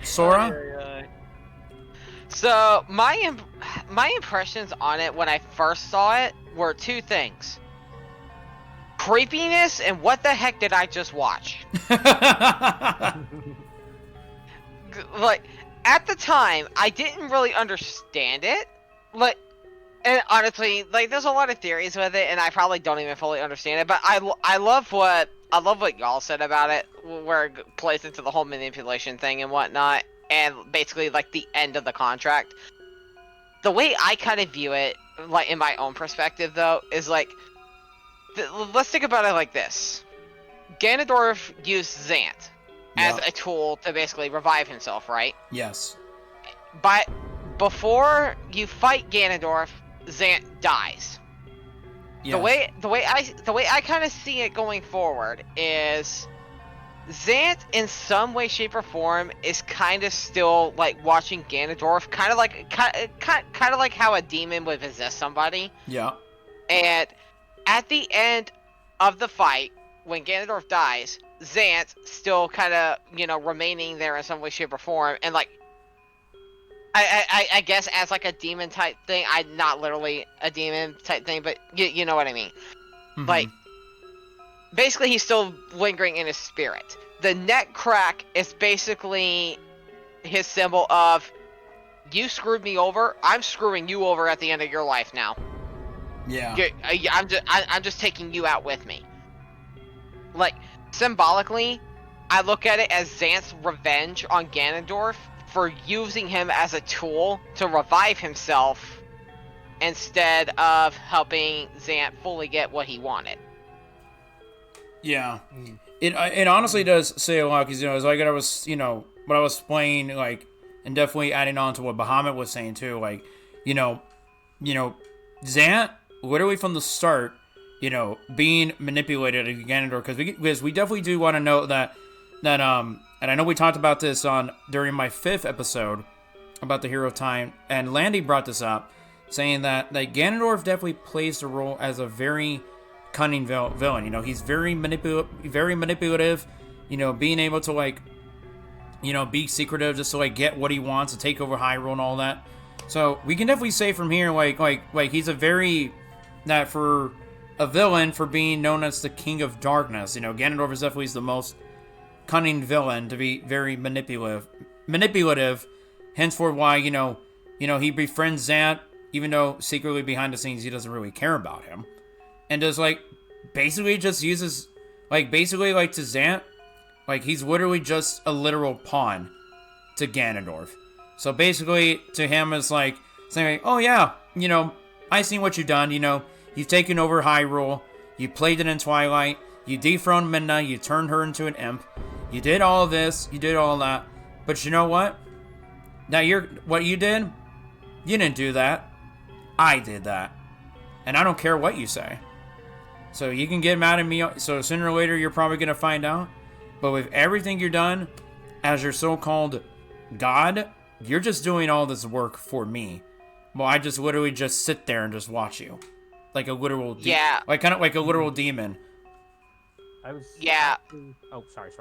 Sora? So my impressions on it when I first saw it were two things: creepiness and what the heck did I just watch? Like, at the time, I didn't really understand it. Like, and honestly, like, there's a lot of theories with it, and I probably don't even fully understand it. But I love what y'all said about it, where it plays into the whole manipulation thing and whatnot. And basically, like, the end of the contract. The way I kind of view it, like, in my own perspective, though, is, like, let's think about it like this. Ganondorf used Zant as a tool to basically revive himself, right? Yes. But before you fight Ganondorf, Zant dies. Yes. The way I kind of see it going forward is Zant, in some way, shape, or form, is kind of still like watching Ganondorf, kind of like how a demon would possess somebody. Yeah. And at the end of the fight, when Ganondorf dies, Zant still kind of, remaining there in some way, shape, or form, and like, I guess as like a demon type thing. Not literally a demon type thing, but you know what I mean. Mm-hmm. Like, basically, he's still lingering in his spirit. The neck crack is basically his symbol of, you screwed me over, I'm screwing you over at the end of your life now. Yeah. I'm just taking you out with me. Like, symbolically, I look at it as Zant's revenge on Ganondorf for using him as a tool to revive himself instead of helping Zant fully get what he wanted. Yeah, it honestly does say a lot, because it's like I was what I was playing, like, and definitely adding on to what Bahamut was saying too, like, Zant literally from the start, being manipulated again, because we definitely do want to note that and I know we talked about this during my 5th episode about the hero time, and Landy brought this up, saying that Ganondorf definitely plays the role as a very cunning villain. He's very manipulative, being able to be secretive just to get what he wants, to take over Hyrule and all that. So we can definitely say from here, he's for a villain, for being known as the King of Darkness. Ganondorf is definitely the most cunning villain to be very manipulative. Henceforth, why he befriends Zant, even though secretly behind the scenes he doesn't really care about him. And just basically just uses to Zant, he's literally just a literal pawn to Ganondorf. So basically to him it's saying, oh yeah, I seen what you've done, you've taken over Hyrule, you played it in Twilight, you dethroned Midna, you turned her into an imp, you did all of this, you did all that, but you know what? Now what you did, you didn't do that. I did that. And I don't care what you say. So you can get mad at me, so sooner or later you're probably going to find out. But with everything you've done as your so-called God, you're just doing all this work for me. well, I just literally just sit there and just watch you, like a literal kind of like a literal demon. I was. Yeah. Oh, sorry.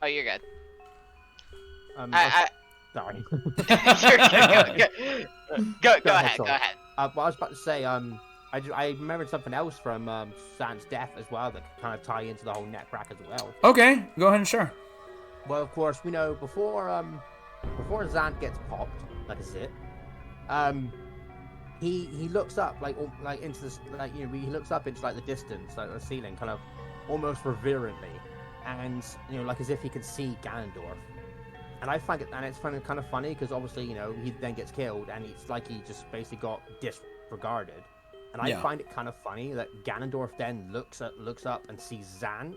Oh, you're good. Sorry. Go Go ahead. Sora. Go ahead. What I was about to say, I remembered something else from Zant's death as well that could kind of tie into the whole neck crack as well. Okay, go ahead and share. Well, of course, we know before Zant gets popped, like I said, he looks up like into this, like, you know, he looks up into like the distance, like the ceiling, kind of almost reverently, and, you know, like as if he could see Ganondorf. And I find it, and it's kind of funny because obviously, you know, he then gets killed, and it's like he just basically got disregarded. And I find it kind of funny that Ganondorf then looks up and sees Zant,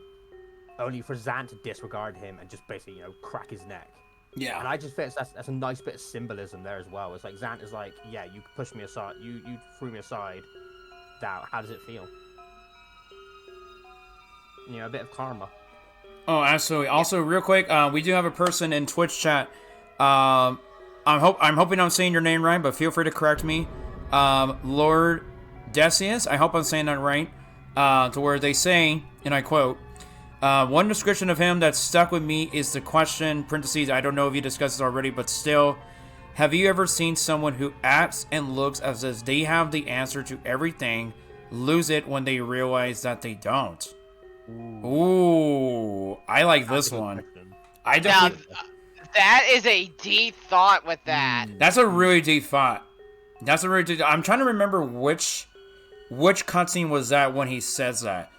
only for Zant to disregard him and just basically, you know, crack his neck. Yeah. And I just think that's a nice bit of symbolism there as well. It's like Zant is like, yeah, you pushed me aside, you threw me aside. Now, how does it feel? You know, a bit of karma. Oh, absolutely. Also, real quick, we do have a person in Twitch chat. I'm hoping I'm saying your name right, but feel free to correct me. Lord Decius, I hope I'm saying that right. To where they say, and I quote, one description of him that stuck with me is the question, parentheses, I don't know if you discussed this already, but still, have you ever seen someone who acts and looks as if they have the answer to everything, lose it when they realize that they don't? Ooh, I like this one. I definitely. Now, that is a deep thought with that. That's a really deep thought. I'm trying to remember which cutscene was that when he says that.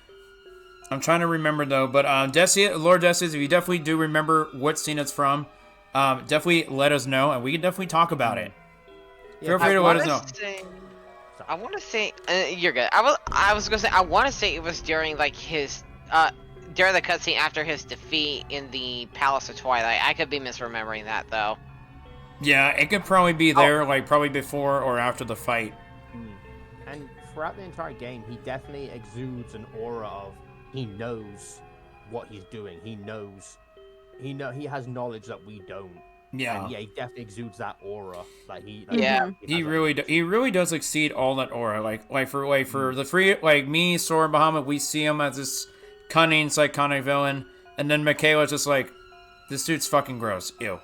I'm trying to remember though. But Lord Decius, if you definitely do remember what scene it's from, definitely let us know, and we can definitely talk about it. Feel free to let us know. I want to say you're good. I was gonna say I want to say it was during like his during the cutscene after his defeat in the Palace of Twilight. I could be misremembering that though. Yeah, it could probably be there, like probably before or after the fight. And throughout the entire game, he definitely exudes an aura of he knows what he's doing. He has knowledge that we don't. Yeah. And yeah, he definitely exudes that aura. Like he really does exceed all that aura. Like for the three, like me, Sora, Bahamut, we see him as this cunning, psychotic villain, and then Michaela's just like, this dude's fucking gross. Ew.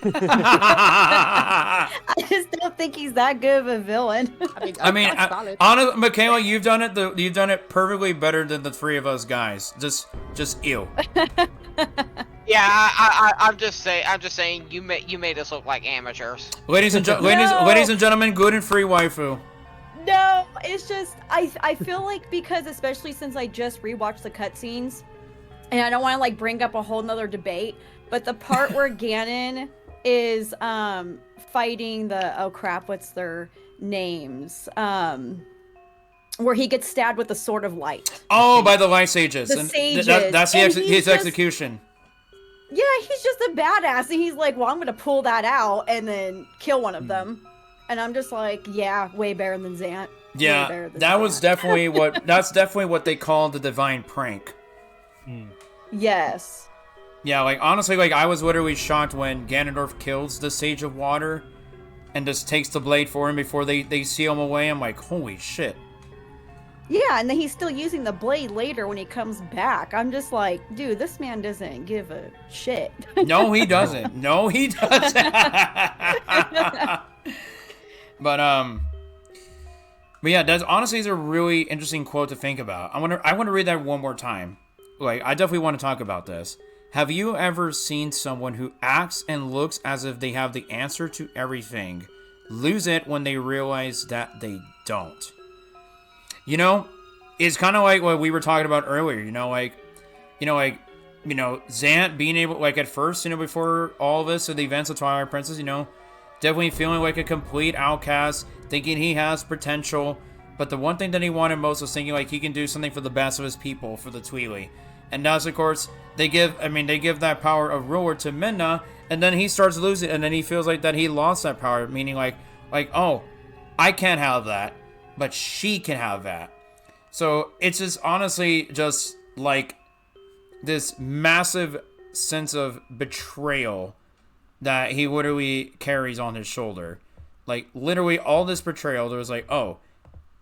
I just don't think he's that good of a villain. Honestly, Michaela, you've done it perfectly better than the three of us guys. Just ew. Yeah, I'm just saying you made us look like amateurs. Ladies and gentlemen, gluten-free waifu. No, it's just I feel like, because especially since I just rewatched the cutscenes, and I don't want to like bring up a whole nother debate, but the part where Ganon is fighting the, oh crap, what's their names? Where he gets stabbed with the Sword of Light. Oh, by the Light Sages. The Sages. That's his execution. Yeah, he's just a badass, and he's like, well, I'm gonna pull that out and then kill one of them. And I'm just like, yeah, way better than Zant. Yeah, that's definitely what they call the divine prank. Yes. Yeah, like honestly, like I was literally shocked when Ganondorf kills the Sage of Water and just takes the blade for him before they seal him away. I'm like, holy shit. Yeah, and then he's still using the blade later when he comes back. I'm just like, dude, this man doesn't give a shit. No, he doesn't. But yeah, that honestly is a really interesting quote to think about. I want to read that one more time. Like, I definitely want to talk about this. Have you ever seen someone who acts and looks as if they have the answer to everything, lose it when they realize that they don't? You know, it's kind of like what we were talking about earlier. Zant being able, like at first, before all this, the events of Twilight Princess, definitely feeling like a complete outcast, thinking he has potential, but the one thing that he wanted most was thinking like he can do something for the best of his people, for the Tweely. And thus, of course, they give that power of ruler to Midna, and then he starts losing, and then he feels like that he lost that power, meaning like, oh, I can't have that, but she can have that. So it's just honestly just like this massive sense of betrayal that he literally carries on his shoulder. Like literally all this portrayal, there was like, oh,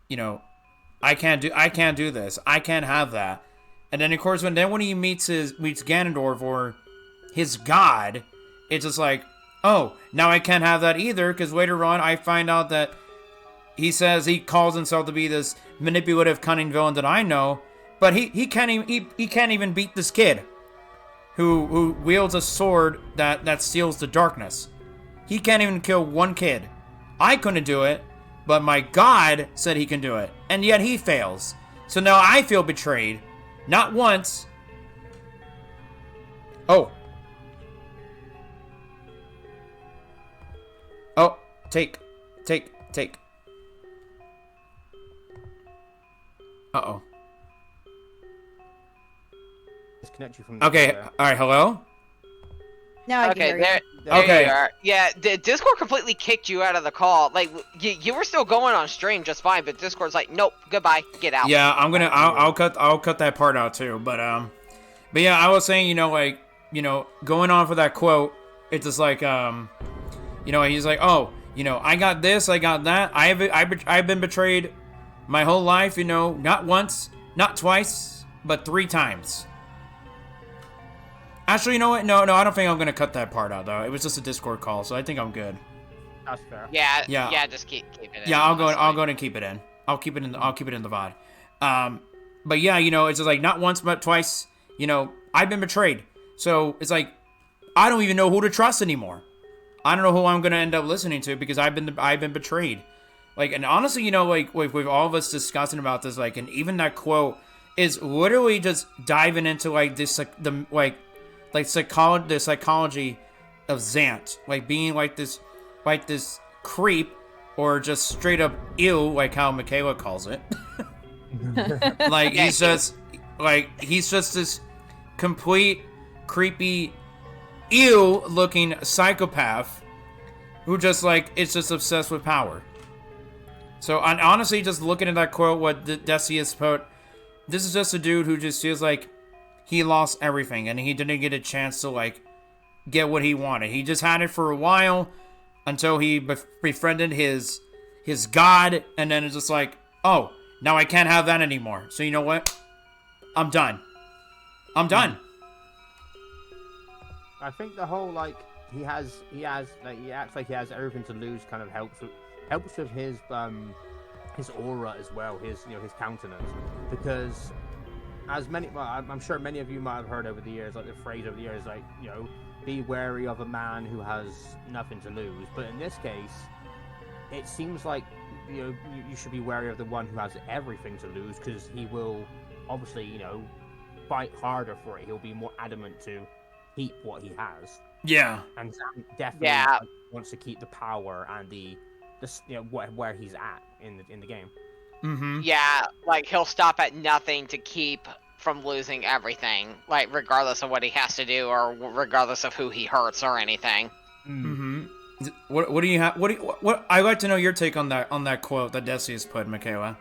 you know, I can't do this. I can't have that. And then of course when he meets Ganondorf or his god, it's just like, oh, now I can't have that either, because later on I find out that he says he calls himself to be this manipulative, cunning villain that I know, but he can't even beat this kid who wields a sword that steals the darkness. He can't even kill one kid. I couldn't do it, but my god said he can do it, and yet he fails. So now I feel betrayed, not once. Oh, take. Uh-oh. Disconnect you from the Okay, alright, hello? Now I can Okay, hear you. there Okay. you are. Yeah, Discord completely kicked you out of the call. Like, you were still going on stream just fine, but Discord's like, nope, goodbye, get out. Yeah, I'll cut that part out too. But yeah, I was saying, going on for that quote, it's just like, he's like, oh, I got this, I got that. I've been betrayed my whole life, not once, not twice, but 3 times. Actually, you know what? No, I don't think I'm gonna cut that part out though. It was just a Discord call, so I think I'm good. That's fair. Yeah, just keep it in. Yeah, I'll go honestly. and keep it in. I'll keep it in the VOD. But yeah, it's just like not once but twice. I've been betrayed. So it's like I don't even know who to trust anymore. I don't know who I'm gonna end up listening to because I've been betrayed. Like, and honestly, like with all of us discussing about this, like, and even that quote is literally just diving into like this, the psychology of Zant, like being like this creep, or just straight up ill, like how Michaela calls it. Like he's just this complete creepy, ill-looking psychopath who just is just obsessed with power. So, and honestly, just looking at that quote, what Decius put, this is just a dude who just feels like he lost everything and he didn't get a chance to get what he wanted. He just had it for a while until he befriended his god, and then it's just like, oh, now I can't have that anymore. So you know what? I'm done. I think the whole he acts like he has everything to lose kind of helps with his aura as well, his countenance, because I'm sure many of you might have heard over the years, the phrase over the years, be wary of a man who has nothing to lose. But in this case, it seems like you should be wary of the one who has everything to lose, because he will obviously fight harder for it. He'll be more adamant to keep what he has. Yeah. And Zant definitely wants to keep the power and the where he's at in the game. Mm-hmm. Yeah, he'll stop at nothing to keep from losing everything, regardless of what he has to do or regardless of who he hurts or anything. Mm-hmm. What do you have? What I'd like to know your take on that quote that Decius put, Michaela.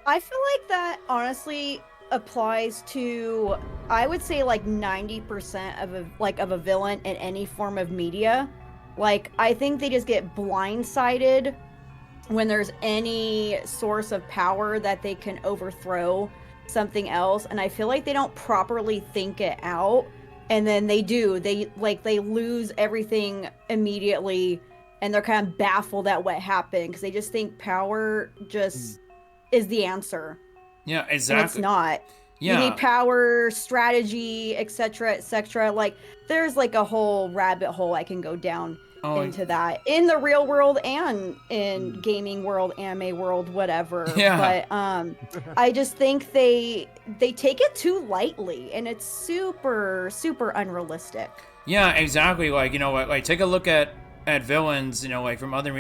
I feel like that honestly applies to, I would say 90% of a villain in any form of media. I think they just get blindsided when there's any source of power that they can overthrow something else, and I feel like they don't properly think it out, and then they lose everything immediately, and they're kind of baffled at what happened because they just think power just is the answer. Yeah, exactly. And it's not. Yeah. You need power, strategy, etc., etc. There's a whole rabbit hole I can go down into that in the real world and in gaming world, anime world, whatever. Yeah. But I just think they take it too lightly, and it's super, super unrealistic. Yeah, exactly. Take a look at villains, from other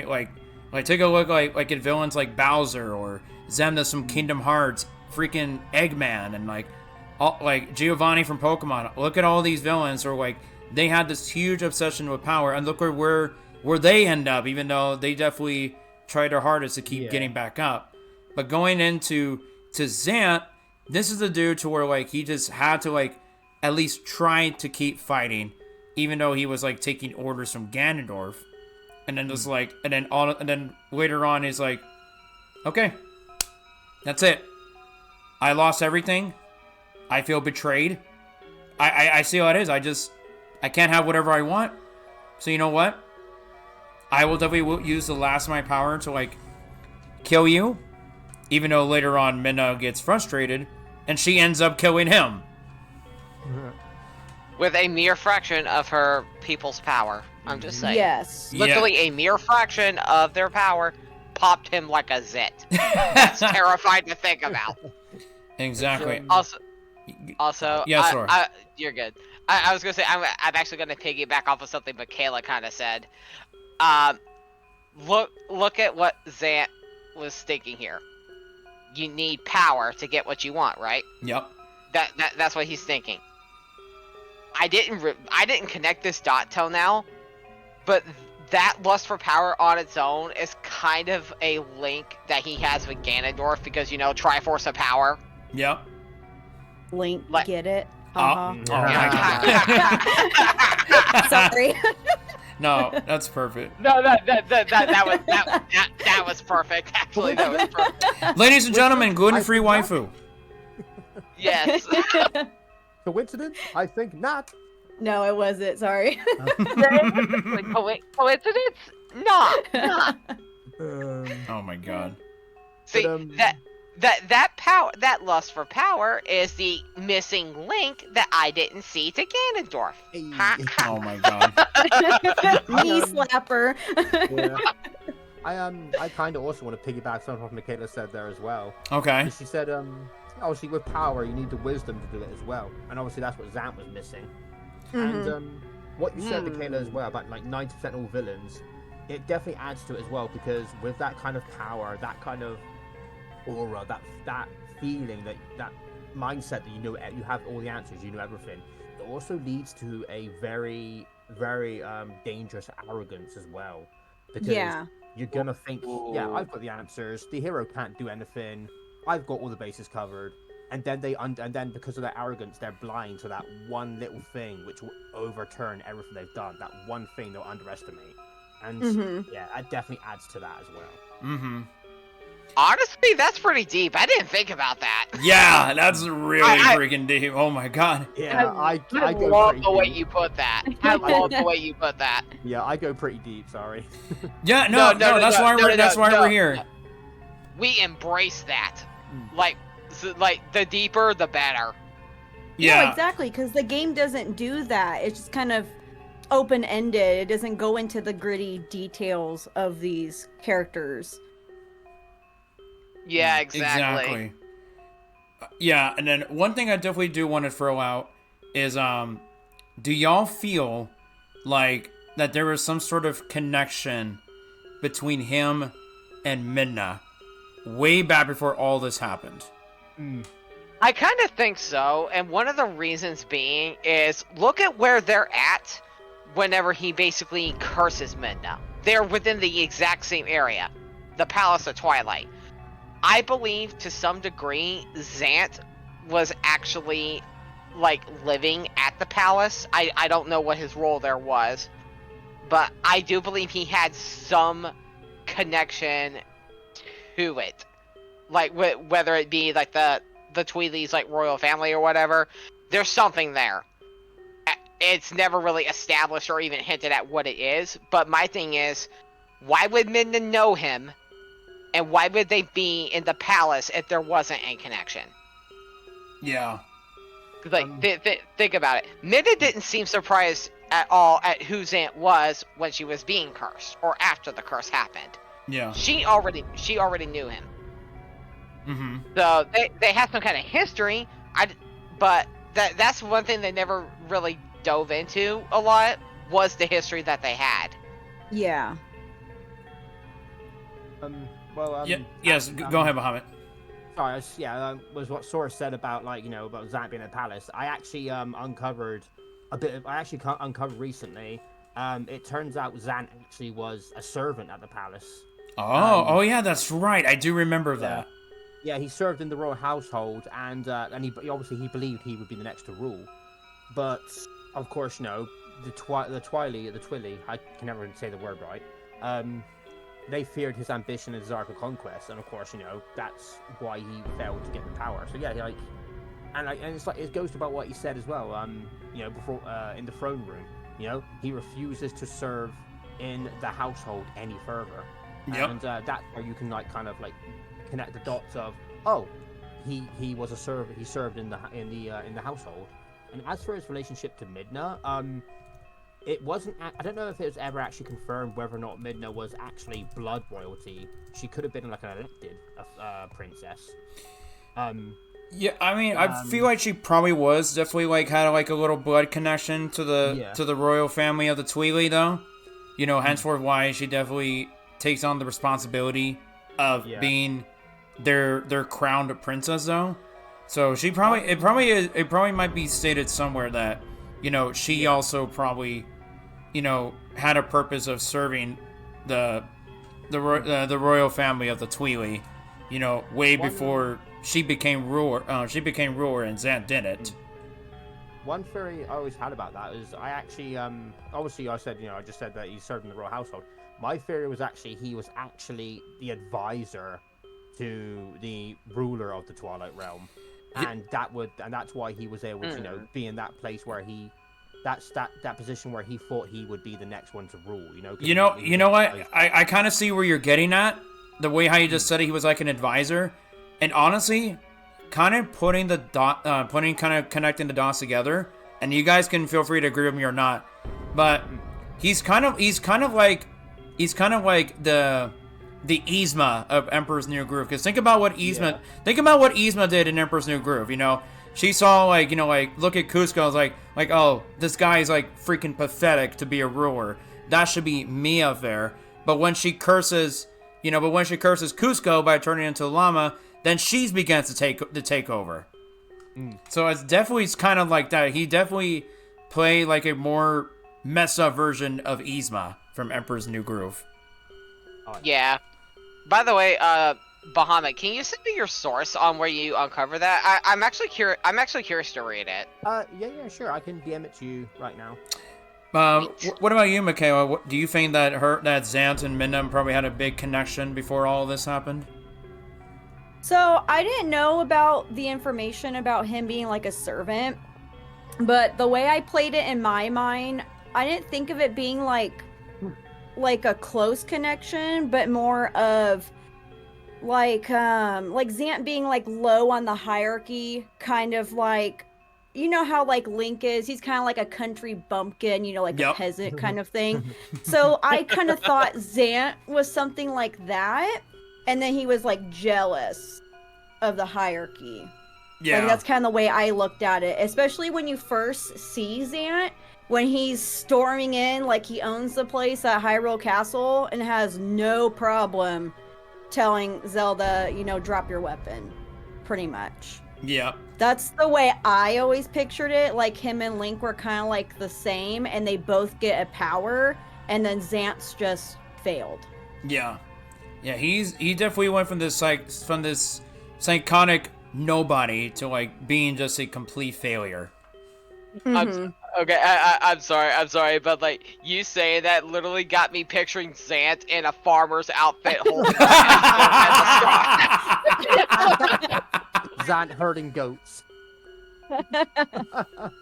take a look at villains like Bowser or Zelda from Kingdom Hearts, freaking Eggman, and Giovanni from Pokemon. Look at all these villains who are they had this huge obsession with power, and look where they end up, even though they definitely tried their hardest to keep getting back up. But going into Zant, this is the dude to where he just had to at least try to keep fighting, even though he was taking orders from Ganondorf. and then just like, and then later on he's like, okay, that's it. I lost everything. I feel betrayed. I see how it is. I can't have whatever I want. So you know what? I will definitely use the last of my power to like kill you. Even though later on Minna gets frustrated and she ends up killing him. With a mere fraction of her people's power. I'm just saying. Yes. Literally a mere fraction of their power popped him like a zit. That's terrifying to think about. Exactly. Also, yeah, Sora. you're good. I was gonna say I'm actually gonna piggyback off of something Michaela kind of said. Look at what Zant was thinking here. You need power to get what you want, right? Yep. That's what he's thinking. I didn't connect this dot till now, but that lust for power on its own is kind of a link that he has with Ganondorf because Triforce of Power. Yep. Link, Like- get it? Oh my God. Sorry. No, that's perfect. No, that was perfect. Actually, that was perfect. Ladies and gentlemen, gluten-free waifu. Yes. Coincidence? I think not. No, it wasn't. Sorry. Coincidence? Not. Oh my God. See, But, that lust for power is the missing link that I didn't see to Ganondorf. Oh my God. Knee slapper. Yeah. I kind of also want to piggyback some of what Michaela said there as well. Okay. She said, obviously with power you need the wisdom to do it as well, and obviously that's what Zant was missing. And what you said, Michaela, as well about like 90% all villains, it definitely adds to it as well because with that kind of power, that kind of aura, that feeling, that mindset that you have all the answers, you know everything, it also leads to a very, very dangerous arrogance as well. Because you're gonna think, yeah, I've got the answers. The hero can't do anything. I've got all the bases covered. And then and then because of their arrogance, they're blind to that one little thing which will overturn everything they've done. That one thing they'll underestimate. And yeah, that definitely adds to that as well. Mm-hmm. Honestly, that's pretty deep. I didn't think about that. Yeah, that's really freaking deep. Oh my God. Yeah, I go love pretty the way deep. you put that. I love the way you put that. Yeah, I go pretty deep. Sorry. Yeah, no, that's why we're here. We embrace that. Like the deeper, the better. Yeah, No, exactly, because the game doesn't do that. It's just kind of open-ended. It doesn't go into the gritty details of these characters. Yeah, exactly. Yeah, and then one thing I definitely do want to throw out is, do y'all feel like that there was some sort of connection between him and Midna way back before all this happened? I kind of think so, and one of the reasons being is look at where they're at whenever he basically curses Midna. They're within the exact same area, the Palace of Twilight. I believe to some degree Zant was actually like living at the palace. I don't know what his role there was, but I do believe he had some connection to it. Like whether it be like the Tweedleys like royal family or whatever, there's something there. It's never really established or even hinted at what it is, but my thing is, why would Midna know him? And why would they be in the palace if there wasn't a connection? Yeah. Like, think about it. Midna didn't seem surprised at all at who Zant was when she was being cursed, or after the curse happened. Yeah. She already knew him. Mm-hmm. So they have some kind of history. But that's one thing they never really dove into a lot, was the history that they had. Yeah. Yes, go ahead, Bahamut. Sorry, was what Sora said about about Zant being in the palace. I actually uncovered recently. It turns out Zant actually was a servant at the palace. Oh yeah, that's right. I do remember that. Yeah, he served in the royal household, and he obviously he believed he would be the next to rule. But of course, no, the Twilly, I can never say the word right. they feared his ambition as Czar of Conquest, and of course, that's why he failed to get the power. So yeah, and it's like it goes about what he said as well. Before in the throne room, he refuses to serve in the household any further. Yep. And that's where you can connect the dots of he was a servant. He served in the household. And as for his relationship to Midna, it wasn't. I don't know if it was ever actually confirmed whether or not Midna was actually blood royalty. She could have been like an elected princess. Yeah, I mean, I feel like she probably was definitely had a little blood connection to the royal family of the Tweely, though. Henceforth, why she definitely takes on the responsibility of being their crowned princess, though. So she probably it probably might be stated somewhere that she also probably had a purpose of serving the royal family of the Tweely, way before she became ruler. She became ruler, and Zant didn't. One theory I always had about that is I actually obviously I said I just said that he served in the royal household. My theory was actually he was actually the advisor to the ruler of the Twilight Realm, and that's why he was able to be in that place where that position where he thought he would be the next one to rule. You know what? I kind of see where you're getting at. The way how you just said it, he was like an advisor, and honestly, kind of connecting the dots together. And you guys can feel free to agree with me or not, but he's kind of like the Yzma of Emperor's New Groove. Because think about what Yzma did in Emperor's New Groove. She saw look at Cusco. I was like, oh, this guy is freaking pathetic to be a ruler. That should be me up there. But when she curses, Cusco by turning into a llama, then she begins to take over. So it's definitely kind of like that. He definitely played a more messed up version of Yzma from Emperor's New Groove. Yeah. By the way, Bahamut, can you send me your source on where you uncover that? I'm actually curious. I'm actually curious to read it. Yeah, sure. I can DM it to you right now. What about you, Michaela? Do you think that Zant and Midna probably had a big connection before all this happened? So I didn't know about the information about him being a servant, but the way I played it in my mind, I didn't think of it being like a close connection, but more of Zant being low on the hierarchy, kind of how Link is. He's kind of like a country bumpkin, a peasant kind of thing. So I kind of thought Zant was something like that, and then he was jealous of the hierarchy. Yeah, that's kind of the way I looked at it, especially when you first see Zant. When he's storming in he owns the place at Hyrule Castle and has no problem telling Zelda, drop your weapon, pretty much. Yeah. That's the way I always pictured it. Him and Link were kind of the same, and they both get a power, and then Zant's just failed. Yeah. Yeah, he definitely went from this iconic nobody to being just a complete failure. Mm-hmm. I'm sorry, but you saying that literally got me picturing Zant in a farmer's outfit holding Zant herding goats.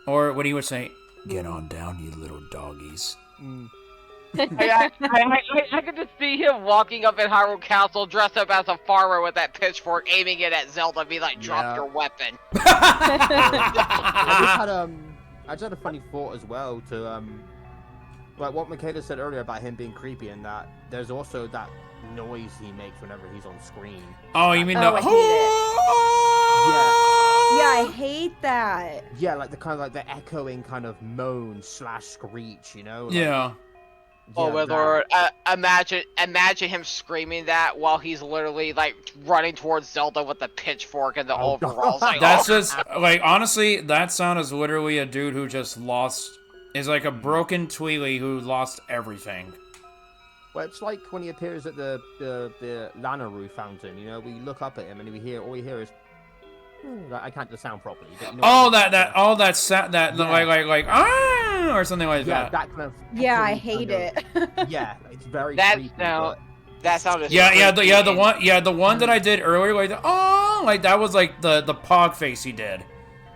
Or what he would say, "Get on down, you little doggies." I could just see him walking up in Hyrule Castle dressed up as a farmer with that pitchfork, aiming it at Zelda, be like, "Drop your weapon." I just had a funny thought as well to what Michaela said earlier about him being creepy, and that there's also that noise he makes whenever he's on screen. Oh, you mean the? I hate it. Yeah, I hate that. Yeah, the kind of the echoing kind of moan / screech, Yeah. Oh my lord! Imagine him screaming that while he's literally running towards Zelda with the pitchfork and the overalls. That's just honestly, that sound is literally a dude who just lost. Is a broken Tweely who lost everything. Well, it's like when he appears at the Lanaroo fountain. We look up at him and all we hear is. I can't do the sound properly. But you know Oh, what I mean? that Yeah. like ah or something like Yeah, that. that kind of. Yeah, I echoey hate kind it. of- Yeah, it's very That creepy. sound. But That sounded. The one that I did earlier, like that was like the pog face he did.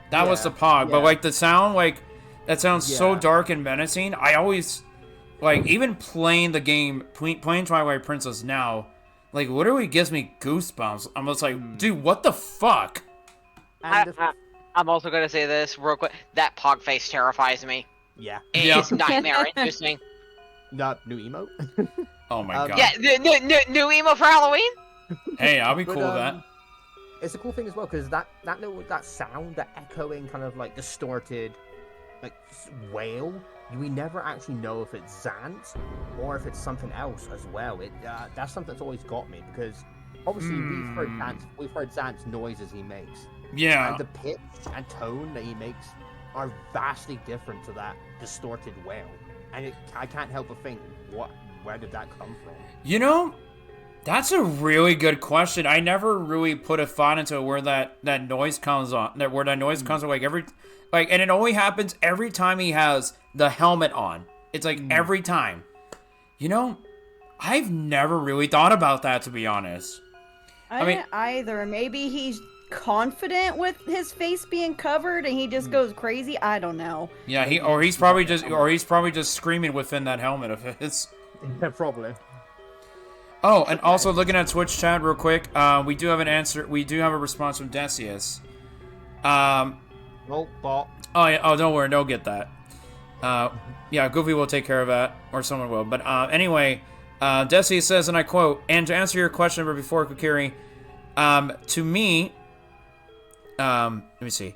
That was the pog, but yeah. like the sound, like that sounds so Yeah. dark and menacing. I always like even playing the game, playing Twilight Princess now, like literally gives me goosebumps. I'm just like, dude, what the fuck? And the- I'm also gonna say this real quick. That pog face terrifies me. yeah. It's nightmare inducing. No, new emote. Oh my god. Yeah, new emo for Halloween. Hey, I'll be But, cool with that. It's a cool thing as well because that sound, that echoing kind of like distorted, like wail. We never actually know if it's Zant or if it's something else as well. That's something that's always got me because obviously we've heard Zant's noises he makes. Yeah. And the pitch and tone that he makes are vastly different to that distorted wail. And I can't help but think, where did that come from? You know, that's a really good question. I never really put a thought into where that noise comes on. Where that noise comes on, and it only happens every time he has the helmet on. It's like every time. You know, I've never really thought about that, to be honest. I mean- didn't either. Maybe he's confident with his face being covered and he just goes crazy. I don't know. Yeah, he's probably just screaming within that helmet of his. Yeah, probably. Oh, and also looking at Twitch chat real quick, we do have an answer. We do have a response from Decius. Oh, bot. Oh yeah. Oh, don't worry. Don't get that. Yeah, Goofy will take care of that, or someone will. But anyway, Decius says, and I quote, "And to answer your question, but before Kokiri, to me, let me see.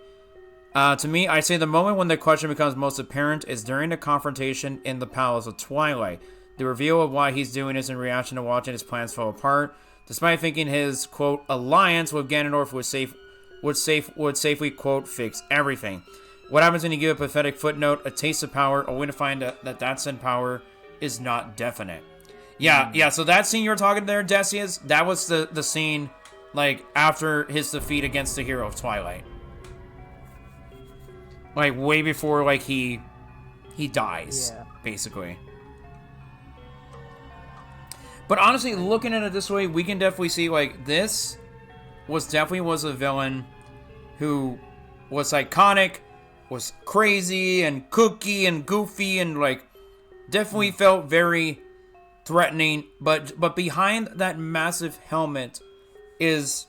To me, I say the moment when the question becomes most apparent is during the confrontation in the Palace of Twilight. The reveal of why he's doing this in reaction to watching his plans fall apart. Despite thinking his, quote, alliance with Ganondorf would safely, quote, fix everything. What happens when you give a pathetic footnote, a taste of power, only to find that said power is not definite? Yeah, so that scene you're talking there, Decius, that was the scene, like, after his defeat against the hero of Twilight. Like, way before, like, he dies, basically. But honestly, looking at it this way, we can definitely see, like, this was a villain who was iconic, was crazy and kooky and goofy and, like, definitely felt very threatening. But behind that massive helmet is,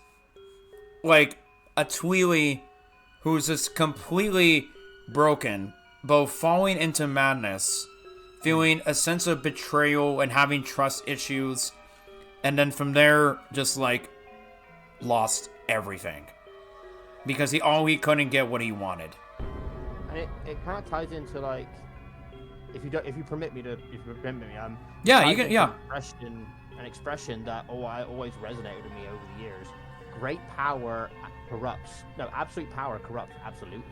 like, a Tweely who's just completely broken, both falling into madness, feeling a sense of betrayal and having trust issues, and then from there, just like lost everything because he couldn't get what he wanted. And it kind of ties into like, if you permit me, Yeah, you can. Yeah, an expression that I always resonated with me over the years. Great power corrupts. No, absolute power corrupts absolutely.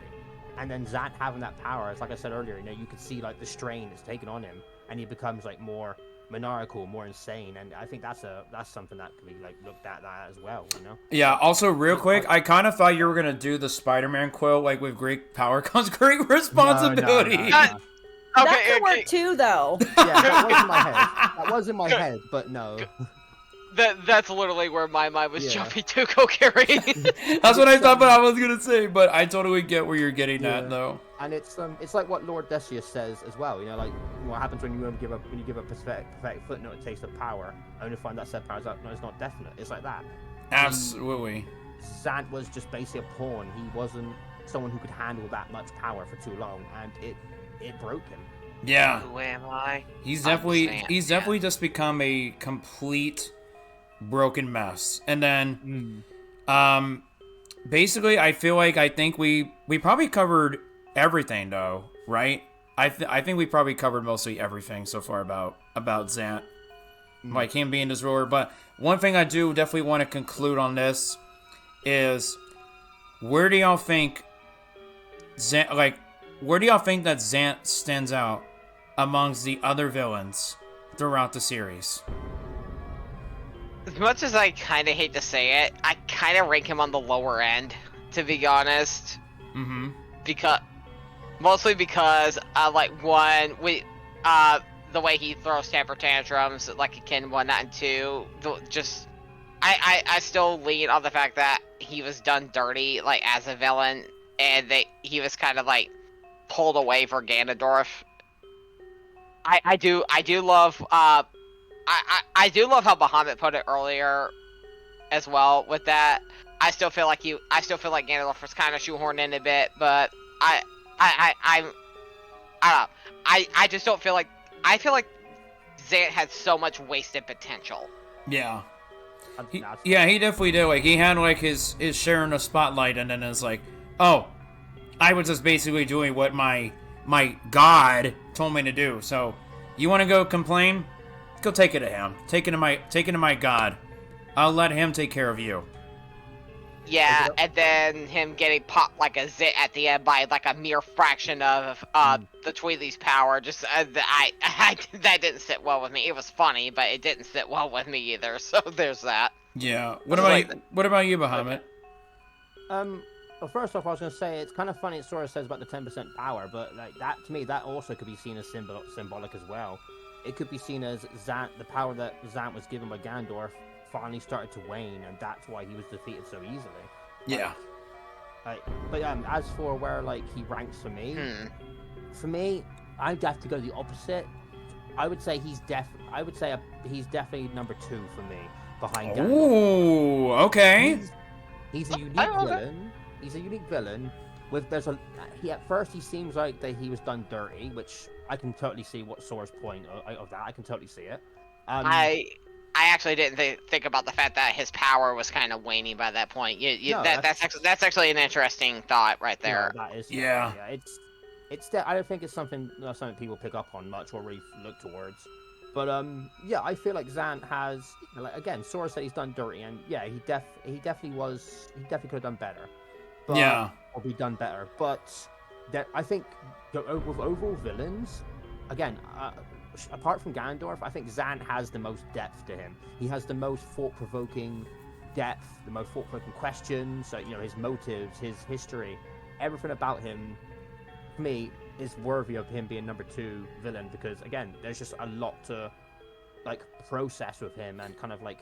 And then Zant having that power, it's like I said earlier, you could see like the strain it's taken on him, and he becomes like more monarchical, more insane. And I think that's something that can be like looked at that as well, Yeah. Also, real quick, I kind of thought you were gonna do the Spider-Man quote, like with great power comes great responsibility. No. That could work too, though. Yeah, that was in my head. That was in my head, but no. That's literally where my mind was jumping to, Kokiri. That's what I thought, but I was gonna say. But I totally get where you're getting at, though. And it's like what Lord Decius says as well. Like what happens when you give a pathetic footnote, a taste of power, only to find that said power is not definite. It's like that. Absolutely. Zant was just basically a pawn. He wasn't someone who could handle that much power for too long, and it broke him. Yeah. Who am I? He's definitely just become a complete broken mess. And then basically I think we probably covered everything, though, right? I think we probably covered mostly everything so far about Zant, like him being this ruler. But one thing I do definitely want to conclude on this is, where do y'all think that Zant stands out amongst the other villains throughout the series? As much as I kind of hate to say it, I kind of rank him on the lower end. to be honest. Mm-hmm. Mostly because, like, one, the way he throws temper tantrums, like a kid, whatnot, and two, I still lean on the fact that he was done dirty, like, as a villain, and he was kind of, like, pulled away for Ganondorf. I do love, I do love how Bahamut put it earlier as well with that. I still feel like Ganondorf was kind of shoehorned in a bit, but I don't know. I just don't feel like, I feel like Zant had so much wasted potential. Yeah. He definitely did. Like, he had, like, his share in the spotlight, and then it's like, oh, I was just basically doing what my god told me to do. So, you want to go complain? Go take it to him. Take it to my god. I'll let him take care of you. Yeah, and then him getting popped like a zit at the end by like a mere fraction of the Tweely's power. Just that didn't sit well with me. It was funny, but it didn't sit well with me either. So there's that. Yeah. What about you, Bahamut? Well, first off, I was going to say it's kind of funny that Sora says about the 10% power, but like that to me, that also could be seen as symbolic as well. It could be seen as Zant, the power that Zant was given by Ganondorf finally started to wane, and that's why he was defeated so easily. Yeah. But as for where like he ranks for me, I'd have to go the opposite. I would say he's definitely number 2 for me, behind Ganondorf. Ooh, okay. He's a unique villain. He's a unique villain. At first he seems like that he was done dirty, which I can totally see what Sora's point of that. I can totally see it. I actually didn't think about the fact that his power was kind of waning by that point. That's actually an interesting thought right there. Yeah, that is. Yeah. I don't think it's something people pick up on much or really look towards. But I feel like Zant has, like, again, Sora said he's done dirty, and yeah, he definitely could have done better. But, or be done better. But I think with overall villains, again, apart from Ganondorf, I think Zant has the most depth to him. He has the most thought-provoking depth, the most thought-provoking questions. His motives, his history, everything about him, for me, is worthy of him being number 2 villain, because again, there's just a lot to like process with him and kind of like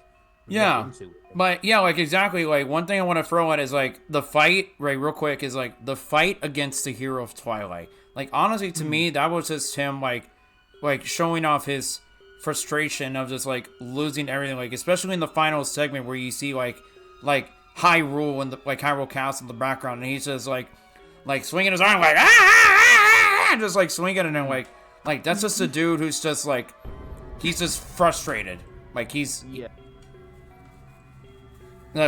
into. But yeah, like exactly, like one thing I want to throw at is like the fight, right, real quick, is like the fight against the hero of Twilight. Like honestly, to me, that was just him like showing off his frustration of just like losing everything, like especially in the final segment where you see like Hyrule and Hyrule Castle in the background, and he's just like swinging his arm like just like swinging, and then like that's just a dude who's just like, he's just frustrated, like he's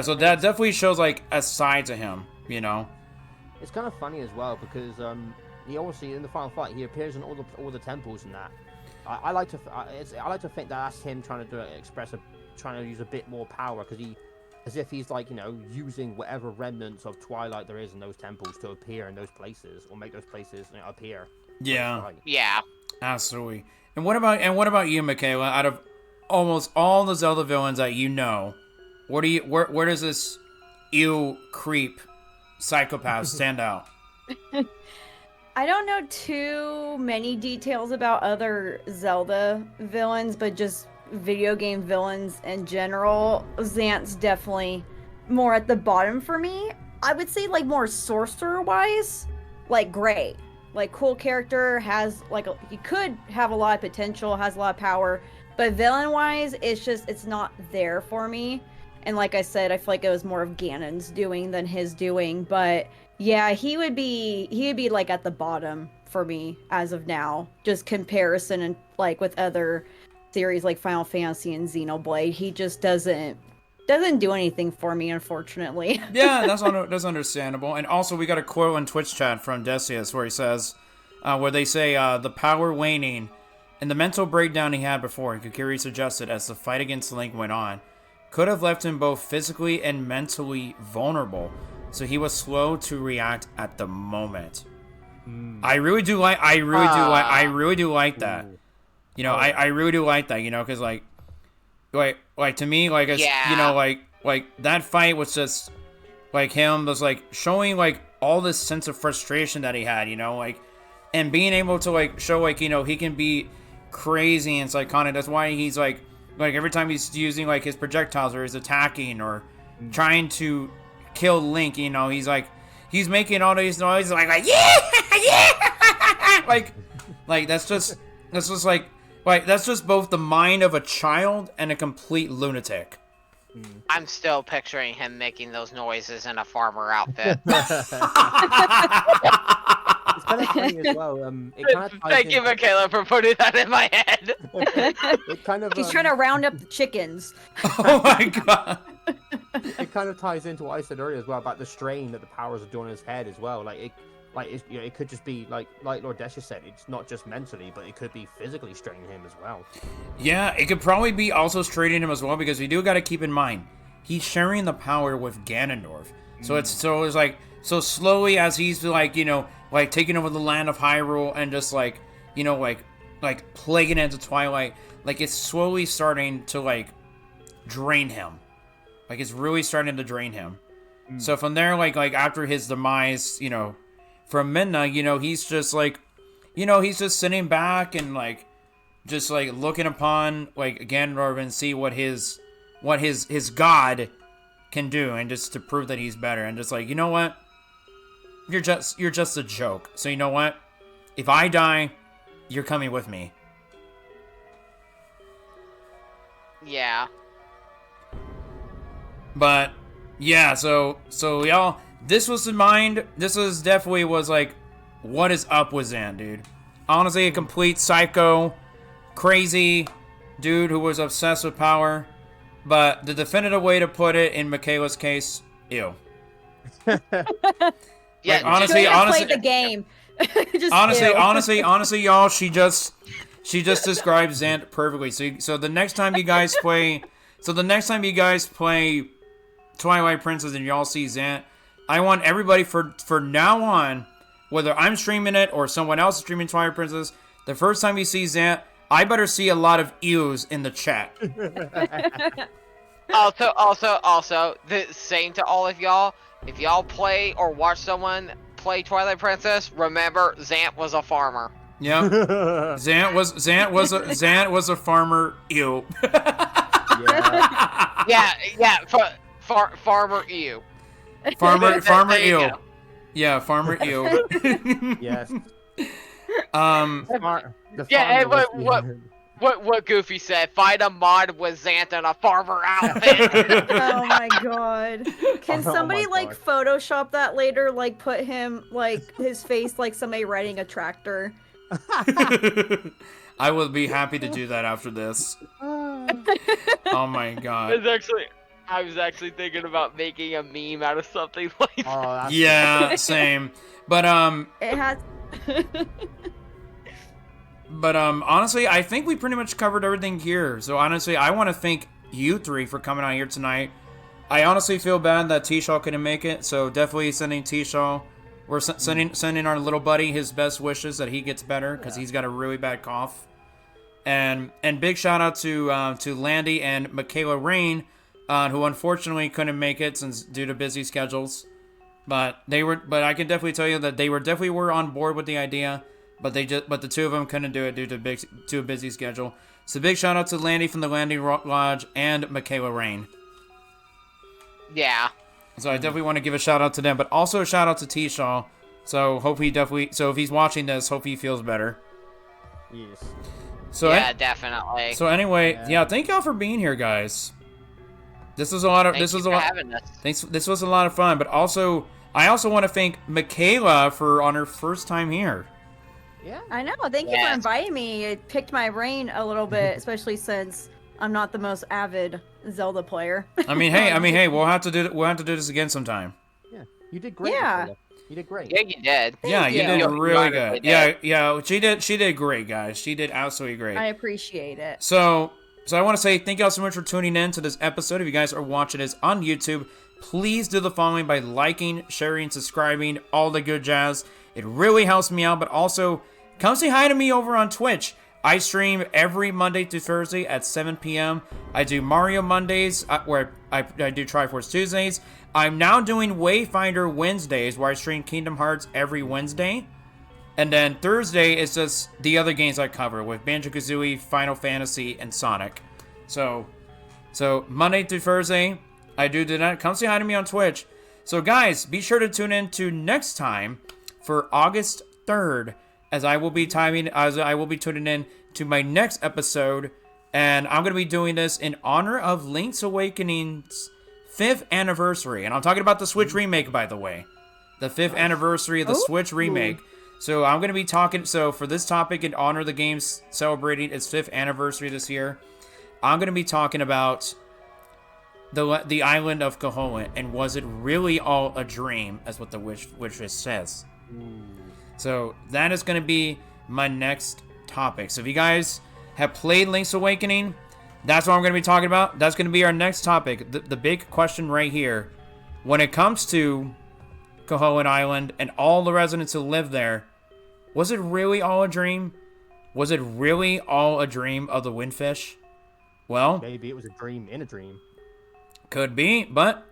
so that definitely shows like a side to him, It's kind of funny as well because he obviously in the final fight he appears in all the temples and that. I like to think that that's him trying to use a bit more power, because as if he's like using whatever remnants of Twilight there is in those temples to appear in those places, or make those places appear. Yeah, absolutely. And what about you, Michaela? Out of almost all the Zelda villains that where does this creep psychopath stand out? I don't know too many details about other Zelda villains, but just video game villains in general. Zant's definitely more at the bottom for me. I would say like more sorcerer-wise, like great. Like cool character, has he could have a lot of potential, has a lot of power, but villain-wise, it's not there for me. And like I said, I feel like it was more of Ganon's doing than his doing. But yeah, he would be like at the bottom for me as of now. Just comparison and like with other series like Final Fantasy and Xenoblade, he just doesn't do anything for me, unfortunately. Yeah, that's understandable. And also, we got a quote in Twitch chat from Decius where he says, where they say the power waning and the mental breakdown he had before, Kokiri suggested as the fight against Link went on, could have left him both physically and mentally vulnerable, so he was slow to react at the moment. I really do like that. I really do like that, because like to me, like that fight was just like him was like showing like all this sense of frustration that he had, you know, like, and being able to like show like, you know, he can be crazy and psychotic. That's why he's like every time he's using like his projectiles or he's attacking or trying to kill Link, you know, he's making all these noises like yeah, yeah, like that's just that's just both the mind of a child and a complete lunatic. I'm still picturing him making those noises in a farmer outfit. It's kind of funny as well. It kind of Thank you, Michaela, for putting that in my head. It kind of, He's trying to round up the chickens. Oh my god. It kind of ties into what I said earlier as well about the strain that the powers are doing in his head as well. It could just be like Lord Desha said, it's not just mentally, but it could be physically straining him as well. Yeah, it could probably be also straining him as well, because we do got to keep in mind he's sharing the power with Ganondorf. So it's like slowly as he's like, you know, like taking over the land of Hyrule and just like, you know, like plaguing into Twilight, like it's slowly starting to like drain him. Like it's really starting to drain him. So from there, like after his demise, you know, from Midna, you know, he's just like, you know, he's just sitting back and like, just like looking upon like Ganondorf and see what his god can do, and just to prove that he's better, and just like, you know what, you're just a joke. So you know what, if I die, you're coming with me. Yeah. But yeah, so y'all, this was definitely like, what is up with Zant, dude? Honestly, a complete psycho, crazy dude who was obsessed with power. But the definitive way to put it in Michaela's case, ew. Yeah. Like, honestly, play the game. Just honestly, y'all, she just described Zant perfectly. So the next time you guys play, Twilight Princess and y'all see Zant, I want everybody for now on, whether I'm streaming it or someone else is streaming Twilight Princess, the first time you see Zant, I better see a lot of ews in the chat. Also, the same to all of y'all. If y'all play or watch someone play Twilight Princess, remember Zant was a farmer. Yeah, Zant was a farmer. Ew. Farmer ew. Farmer There you ew. go. Yeah, farmer ew. Yes. What Goofy said? Find a mod with Zant in a farmer outfit. Oh my god. Can somebody like Photoshop that later? Like put him like his face like somebody riding a tractor. I will be happy to do that after this. Oh my god. I was actually thinking about making a meme out of something like that. Oh, Yeah, same. But It has. But honestly, I think we pretty much covered everything here. So honestly, I want to thank you three for coming out here tonight. I honestly feel bad that T-Shaw couldn't make it, so definitely sending T-Shaw, we're sending our little buddy his best wishes that he gets better, because he's got a really bad cough. And big shout out to Landy and Michaela Rain, who unfortunately couldn't make it since due to busy schedules. But I can definitely tell you that they were on board with the idea. But the two of them couldn't do it due to a busy schedule. So big shout out to Landy from the Landy Lodge and Michaela Rain. Yeah. So I definitely want to give a shout out to them, but also a shout out to T-Shaw. So if he's watching this, hope he feels better. Yes. So yeah, definitely. So anyway, yeah, thank y'all for being here, guys. This was a lot of This was a lot of fun, but I also want to thank Michaela on her first time here. Yeah. I know. Thank you for inviting me. It picked my brain a little bit, especially since I'm not the most avid Zelda player. I mean, hey, we'll have to do this again sometime. Yeah, you did great. Yeah. Michaela. You did great. Yeah, you did. Yeah, you did You really honestly good. did. Yeah, she did great, guys. She did absolutely great. I appreciate it. So I want to say thank y'all so much for tuning in to this episode. If you guys are watching this on YouTube, please do the following by liking, sharing, subscribing, all the good jazz. It really helps me out, but also come say hi to me over on Twitch. I stream every Monday through Thursday at 7 p.m. I do Mario Mondays, where I do Triforce Tuesdays. I'm now doing Wayfinder Wednesdays, where I stream Kingdom Hearts every Wednesday. And then Thursday is just the other games I cover with Banjo-Kazooie, Final Fantasy, and Sonic. So Monday through Thursday, I do that. Come say hi to me on Twitch. So guys, be sure to tune in to next time for August 3rd, as I will be tuning in to my next episode, and I'm going to be doing this in honor of Link's Awakening's 5th anniversary. And I'm talking about the Switch remake, by the way. The 5th anniversary of the Switch remake. So I'm going to be talking, so for this topic, in honor of the game's celebrating its 5th anniversary this year, I'm going to be talking about the island of Koholint, and was it really all a dream, as what the Witch says. So that is going to be my next topic. So if you guys have played Link's Awakening, that's what I'm going to be talking about. That's going to be our next topic. The big question right here, when it comes to Koholint Island and all the residents who live there, was it really all a dream? Was it really all a dream of the Windfish? Well, maybe it was a dream in a dream. Could be, but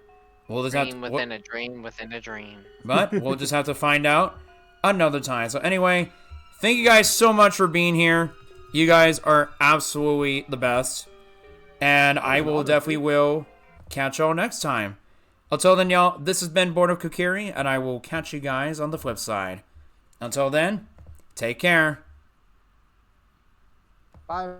we'll just Dream within a dream within a dream. But we'll just have to find out another time. So anyway, thank you guys so much for being here. You guys are absolutely the best. And I will definitely catch y'all next time. Until then, y'all, this has been Board of Kokiri, and I will catch you guys on the flip side. Until then, take care. Bye.